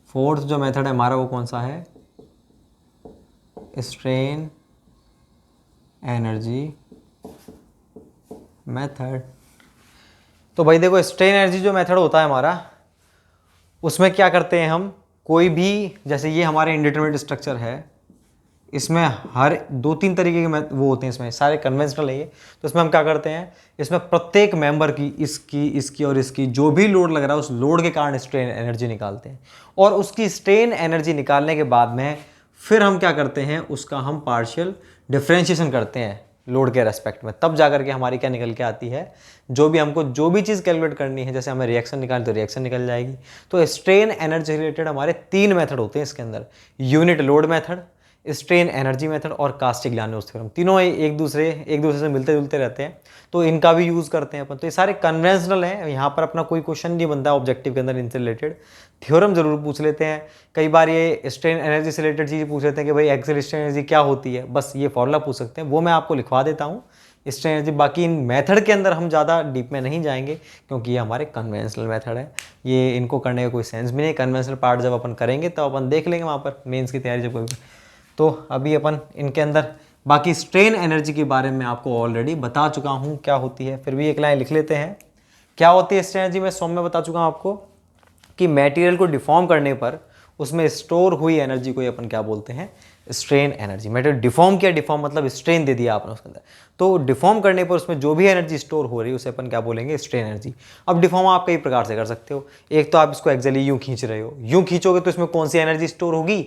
A: फोर्थ जो मेथड है हमारा वो कौन सा है, स्ट्रेन एनर्जी मेथड। तो भाई देखो स्ट्रेन एनर्जी जो मेथड होता है हमारा, उसमें क्या करते हैं हम, कोई भी, जैसे ये हमारे इंडिटरमिनेट स्ट्रक्चर है, इसमें हर 2-3 तरीके के वो होते हैं, इसमें सारे कन्वेंशनल है ये। तो इसमें हम क्या करते हैं, इसमें प्रत्येक मेंबर की, इसकी और इसकी जो भी लोड लग रहा है उस लोड के कारण स्ट्रेन एनर्जी निकालते हैं, और उसकी स्ट्रेन एनर्जी निकालने के बाद में फिर हम क्या करते हैं, उसका हम पार्शियल डिफ्रेंशिएशन करते हैं लोड के रेस्पेक्ट में, तब जाकर के हमारी क्या निकल के आती है, जो भी हमको जो भी चीज़ कैलकुलेट करनी है, जैसे हमें रिएक्शन निकालनी तो रिएक्शन निकल जाएगी। तो स्ट्रेन एनर्जी रिलेटेड हमारे 3 मेथड होते हैं इसके अंदर, unit load method, strain energy method और कास्टिग्लियानोस थ्योरम, तीनों एक दूसरे से मिलते जुलते रहते हैं, तो इनका भी यूज़ करते हैं अपन। तो ये सारे कन्वेंशनल हैं, यहाँ पर अपना कोई क्वेश्चन नहीं बनता ऑब्जेक्टिव के अंदर इनसे रिलेटेड, थ्योरम जरूर पूछ लेते हैं। कई बार ये स्ट्रेन एनर्जी से रिलेटेड चीज़ पूछ लेते हैं कि भाई एक्सियल स्ट्रेन एनर्जी क्या होती है, बस ये फॉर्मूला पूछ सकते हैं, वो मैं आपको लिखवा देता हूँ स्ट्रेन एनर्जी। बाकी इन मेथड के अंदर हम ज़्यादा डीप में नहीं जाएंगे क्योंकि ये हमारे कन्वेंशनल मेथड है, ये इनको करने का कोई सेंस भी नहीं। कन्वेंशनल पार्ट जब अपन करेंगे तो अपन देख लेंगे वहाँ पर मेंस की तैयारी जब कोई। तो अभी अपन इनके अंदर बाकी स्ट्रेन एनर्जी के बारे में आपको ऑलरेडी बता चुका हूँ क्या होती है, फिर भी एक लाइन लिख लेते हैं। क्या होती है स्ट्रेन एनर्जी, मैं सौम्य बता चुका हूँ आपको कि मटेरियल को डिफॉर्म करने पर उसमें स्टोर हुई एनर्जी को अपन क्या बोलते हैं, स्ट्रेन एनर्जी। मेटेरियल डिफॉर्म किया, डिफॉर्म मतलब स्ट्रेन दे दिया आपने उसके अंदर, तो डिफॉर्म करने पर उसमें जो भी एनर्जी स्टोर हो रही है उसे अपन क्या बोलेंगे, स्ट्रेन एनर्जी। अब डिफॉर्म आप कई प्रकार से कर सकते हो। एक तो आप इसको एक्सियली यूं खींच रहे हो, यूं खींचोगे तो इसमें कौन सी एनर्जी स्टोर होगी,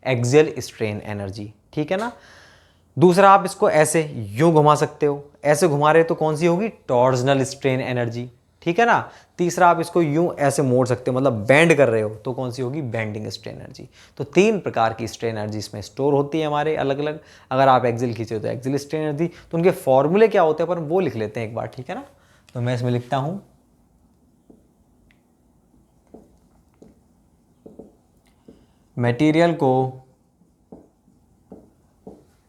A: एक्सियल स्ट्रेन एनर्जी, ठीक है ना। दूसरा आप इसको ऐसे यूं घुमा सकते हो, ऐसे घुमा रहे हो तो कौन सी होगी, टॉर्जनल स्ट्रेन एनर्जी, ठीक है ना। तीसरा आप इसको यूं ऐसे मोड़ सकते हो, मतलब बेंड कर रहे हो तो कौन सी होगी, बेंडिंग स्ट्रेन एनर्जी। तो 3 प्रकार की स्ट्रेन एनर्जी इसमें स्टोर होती है हमारे अलग अलग। अगर आप एक्सियल खींचे तो एक्सियल स्ट्रेन एनर्जी, तो उनके फॉर्मूले क्या होते हैं पर वो लिख लेते हैं एक बार, ठीक है ना। तो मैं इसमें लिखता हूं, मटेरियल को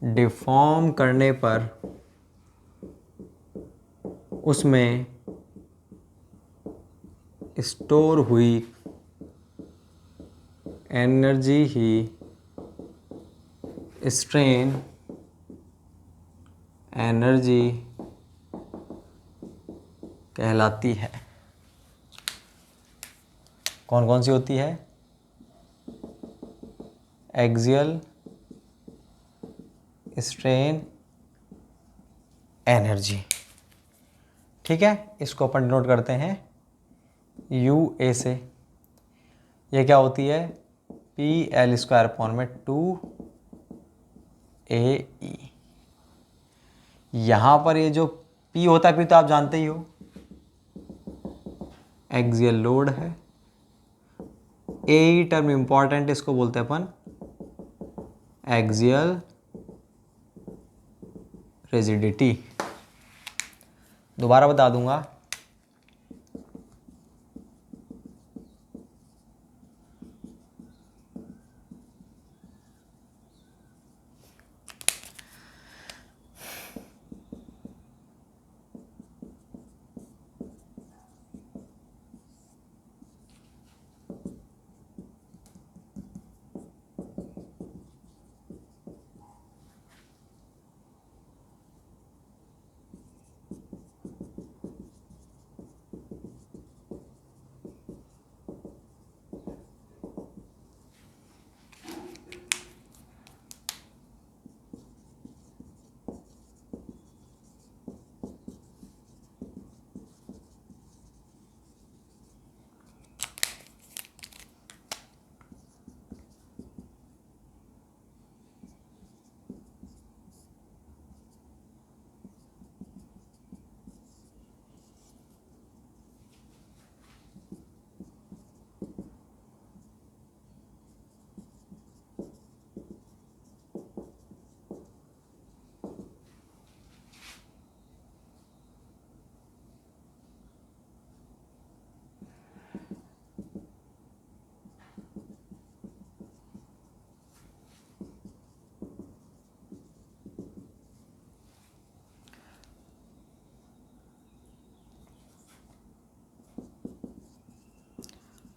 A: डिफॉर्म करने पर उसमें स्टोर हुई एनर्जी ही स्ट्रेन एनर्जी कहलाती है। कौन कौन सी होती है, एक्सियल स्ट्रेन एनर्जी, ठीक है। इसको अपन डिनोट करते हैं यू ए से। ये क्या होती है, पी एल स्क्वायर अपॉन में 2 AE। यहां पर ये जो P होता है, P तो आप जानते ही हो, एक्सियल लोड है। ए टर्म इंपॉर्टेंट, इसको बोलते हैं अपन एक्सियल रिजिडिटी। दोबारा बता दूंगा,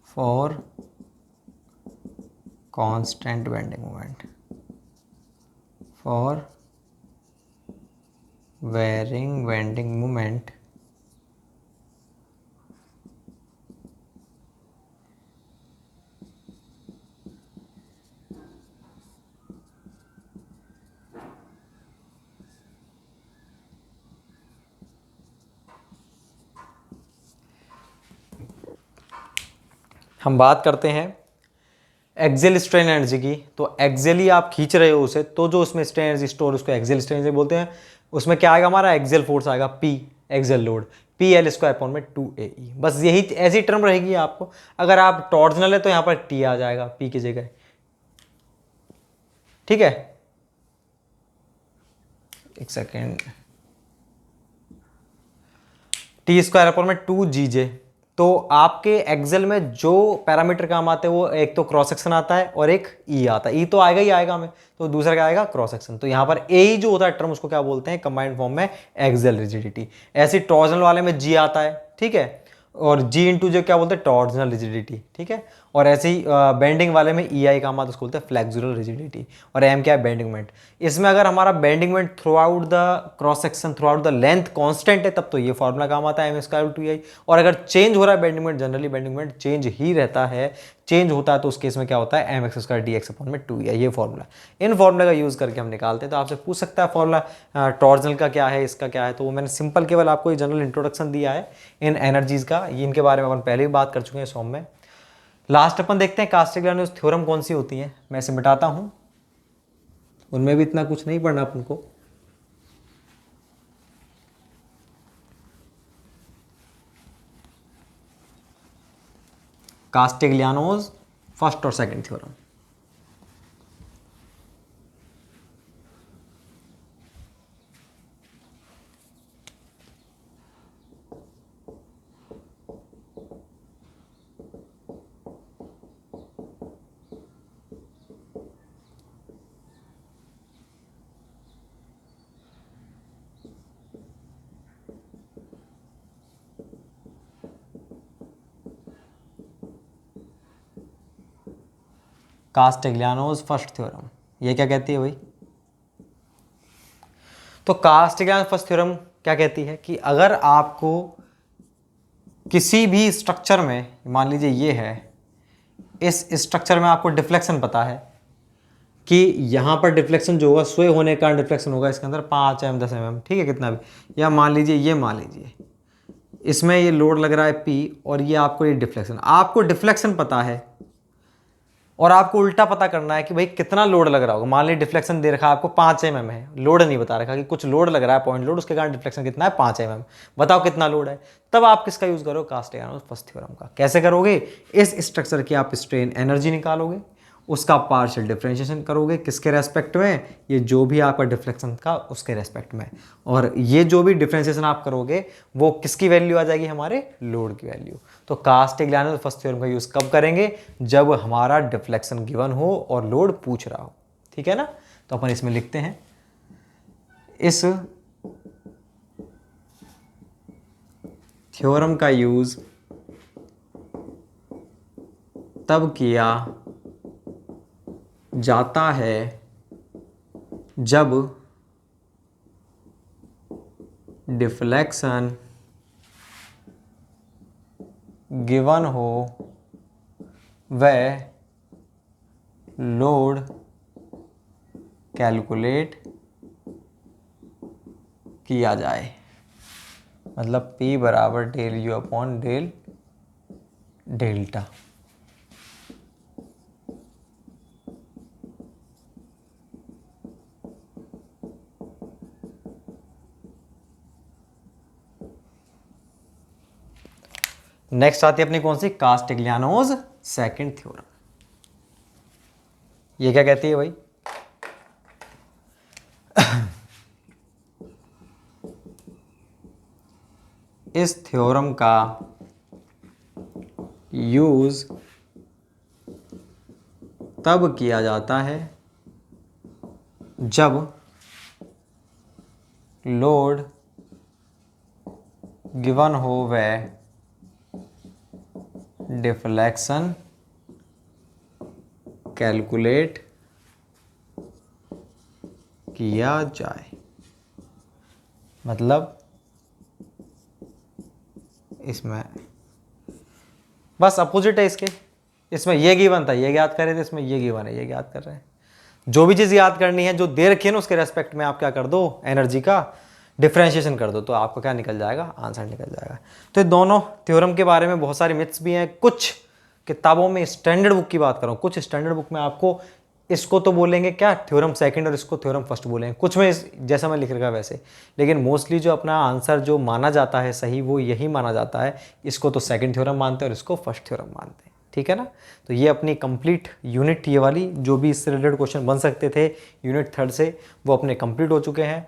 A: for constant bending moment, for varying bending moment, हम बात करते हैं एक्सियल स्ट्रेन एनर्जी की। तो एक्सियली आप खींच रहे हो उसे, तो जो उसमें स्ट्रेन एनर्जी स्टोर, उसको एक्सियल स्ट्रेन एनर्जी बोलते हैं। उसमें क्या आएगा, हमारा एक्सियल फोर्स आएगा P, axial load P L square upon में 2AE। बस यही ऐसी टर्म रहेगी आपको। अगर आप टॉर्जनल है तो यहाँ पर T आ जाएगा P की जगह, ठीक है। एक सेकेंड, T स्क्वायर अपॉन में 2GJ। तो आपके एक्सेल में जो पैरामीटर काम आते हैं वो एक तो क्रॉस सेक्शन आता है और एक ई आता है। ई तो आएगा ही आएगा हमें, तो दूसरा क्या आएगा, क्रॉस सेक्शन। तो यहाँ पर ए ही जो होता है टर्म, उसको क्या बोलते हैं कंबाइंड फॉर्म में, एक्सेल रिजिडिटी। ऐसे टॉर्जनल वाले में जी आता है, ठीक है, और जी इंटू जो क्या बोलते हैं टॉर्जनल रिजिडिटी, ठीक है। और ऐसे ही बेंडिंग वाले में ई आई काम आता है, उसको बोलते हैं फ्लेक्सुरल रिजिडिटी। और एम क्या है, बेंडिंग मोमेंट। इसमें अगर हमारा bending moment through out the cross section, through out the length constant है, तब तो ये फॉर्मूला काम आता है एम स्क्वायर टू आई। और अगर चेंज हो रहा है bending moment, generally bending moment change ही रहता है, चेंज होता है तो उस केस में क्या होता है, mx स्क्वायर dx अपॉन में 2 ये फॉर्मूला। इन फॉर्मूला का यूज़ करके हम निकालते हैं। तो आपसे पूछ सकता है फॉर्मूला टॉर्जनल का क्या है, इसका क्या है, तो वो मैंने सिंपल केवल आपको एक जनरल इंट्रोडक्शन दिया है इन एनर्जीज़ का, इनके बारे में अपन पहले भी बात कर चुके हैं इस फॉर्म में। लास्ट अपन देखते हैं कास्टिग्लियानोस थ्योरम कौन सी होती है, मैं इसे मिटाता हूँ, उनमें भी इतना कुछ नहीं पढ़ना अपन को। कास्टिग्लियानोस फर्स्ट और सेकंड थ्योरम। कास्टिग्लियानोस फर्स्ट थ्योरम ये क्या कहती है भाई, तो कास्टिग्लियानोस फर्स्ट थ्योरम क्या कहती है कि अगर आपको किसी भी स्ट्रक्चर में, मान लीजिए ये है, इस स्ट्रक्चर में आपको डिफ्लेक्शन पता है कि यहाँ पर डिफ्लेक्शन जो होगा स्वय होने का डिफ्लेक्शन होगा इसके अंदर 5 mm 10 mm, ठीक है, कितना भी, या मान लीजिए ये, मान लीजिए इसमें ये लोड लग रहा है P और ये आपको ये डिफ्लेक्शन, आपको डिफ्लेक्शन पता है और आपको उल्टा पता करना है कि भाई कितना लोड लग रहा होगा। मान लीजिए डिफ्लेक्शन दे रखा है आपको 5 mm है, लोड नहीं बता रखा कि कुछ लोड लग रहा है, पॉइंट लोड, उसके कारण डिफ्लेक्शन कितना है 5 mm, बताओ कितना लोड है। तब आप किसका यूज करो, कास्टिग्लियानोस फर्स्ट थ्योरम का। कैसे करोगे, इस स्ट्रक्चर की आप स्ट्रेन एनर्जी निकालोगे, उसका पार्शियल डिफरेंशिएशन करोगे किसके रेस्पेक्ट में, ये जो भी आपका डिफ्लेक्शन का उसके रेस्पेक्ट में, और ये जो भी डिफरेंशिएशन आप करोगे वो किसकी वैल्यू आ जाएगी, हमारे लोड की वैल्यू। तो कास्टिग्लियानोस फर्स्ट थ्योरम का यूज कब करेंगे, जब हमारा डिफ्लेक्शन गिवन हो और लोड पूछ रहा हो, ठीक है ना। तो अपन इसमें लिखते हैं, इस थ्योरम का यूज तब किया जाता है जब डिफ्लेक्शन गिवन हो व लोड कैलकुलेट किया जाए। मतलब P बराबर del u upon del delta. Next आती है अपनी कौन सी, कास्टिग्लियानोस सेकंड थ्योरम। ये क्या कहती है भाई, इस थ्योरम का यूज तब किया जाता है जब लोड गिवन हो व डिफ्लेक्शन कैलकुलेट किया जाए। मतलब इसमें बस अपोजिट है इसके, इसमें ये गिवन था ये याद कर रहे थे, इसमें ये गिवन है ये याद कर रहे हैं। जो भी चीज़ याद करनी है जो दे रखी है ना उसके रेस्पेक्ट में आप क्या कर दो, एनर्जी का डिफरेंशिएशन कर दो, तो आपको क्या निकल जाएगा, आंसर निकल जाएगा। तो दोनों थ्योरम के बारे में बहुत सारे मिथ्स भी हैं। कुछ किताबों में, स्टैंडर्ड बुक की बात करूँ, कुछ स्टैंडर्ड बुक में आपको इसको तो बोलेंगे क्या, थ्योरम सेकंड, और इसको थ्योरम फर्स्ट बोलेंगे, कुछ में जैसा मैं लिख रखा वैसे। लेकिन मोस्टली जो अपना आंसर जो माना जाता है सही वो यही माना जाता है, इसको तो सेकंड थ्योरम मानते हैं और इसको फर्स्ट थ्योरम मानते हैं, ठीक है ना। तो ये अपनी कंप्लीट यूनिट, ये वाली जो भी इससे रिलेटेड क्वेश्चन बन सकते थे यूनिट थर्ड से, वो अपने कंप्लीट हो चुके हैं।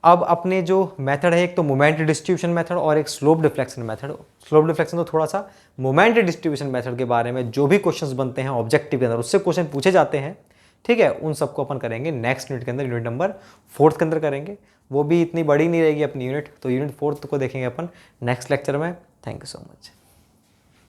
A: अब अपने जो मेथड है, एक तो मोमेंट डिस्ट्रीब्यूशन मेथड और एक slope deflection method. Slope deflection तो थोड़ा सा मोमेंट डिस्ट्रीब्यूशन मेथड के बारे में जो भी क्वेश्चंस बनते हैं ऑब्जेक्टिव के अंदर, उससे क्वेश्चन पूछे जाते हैं, ठीक है, उन सबको अपन करेंगे नेक्स्ट यूनिट के अंदर, यूनिट नंबर 4 के अंदर करेंगे। वो भी इतनी बड़ी नहीं रहेगी अपनी यूनिट, तो यूनिट 4 को देखेंगे अपन नेक्स्ट लेक्चर में। Thank you so much.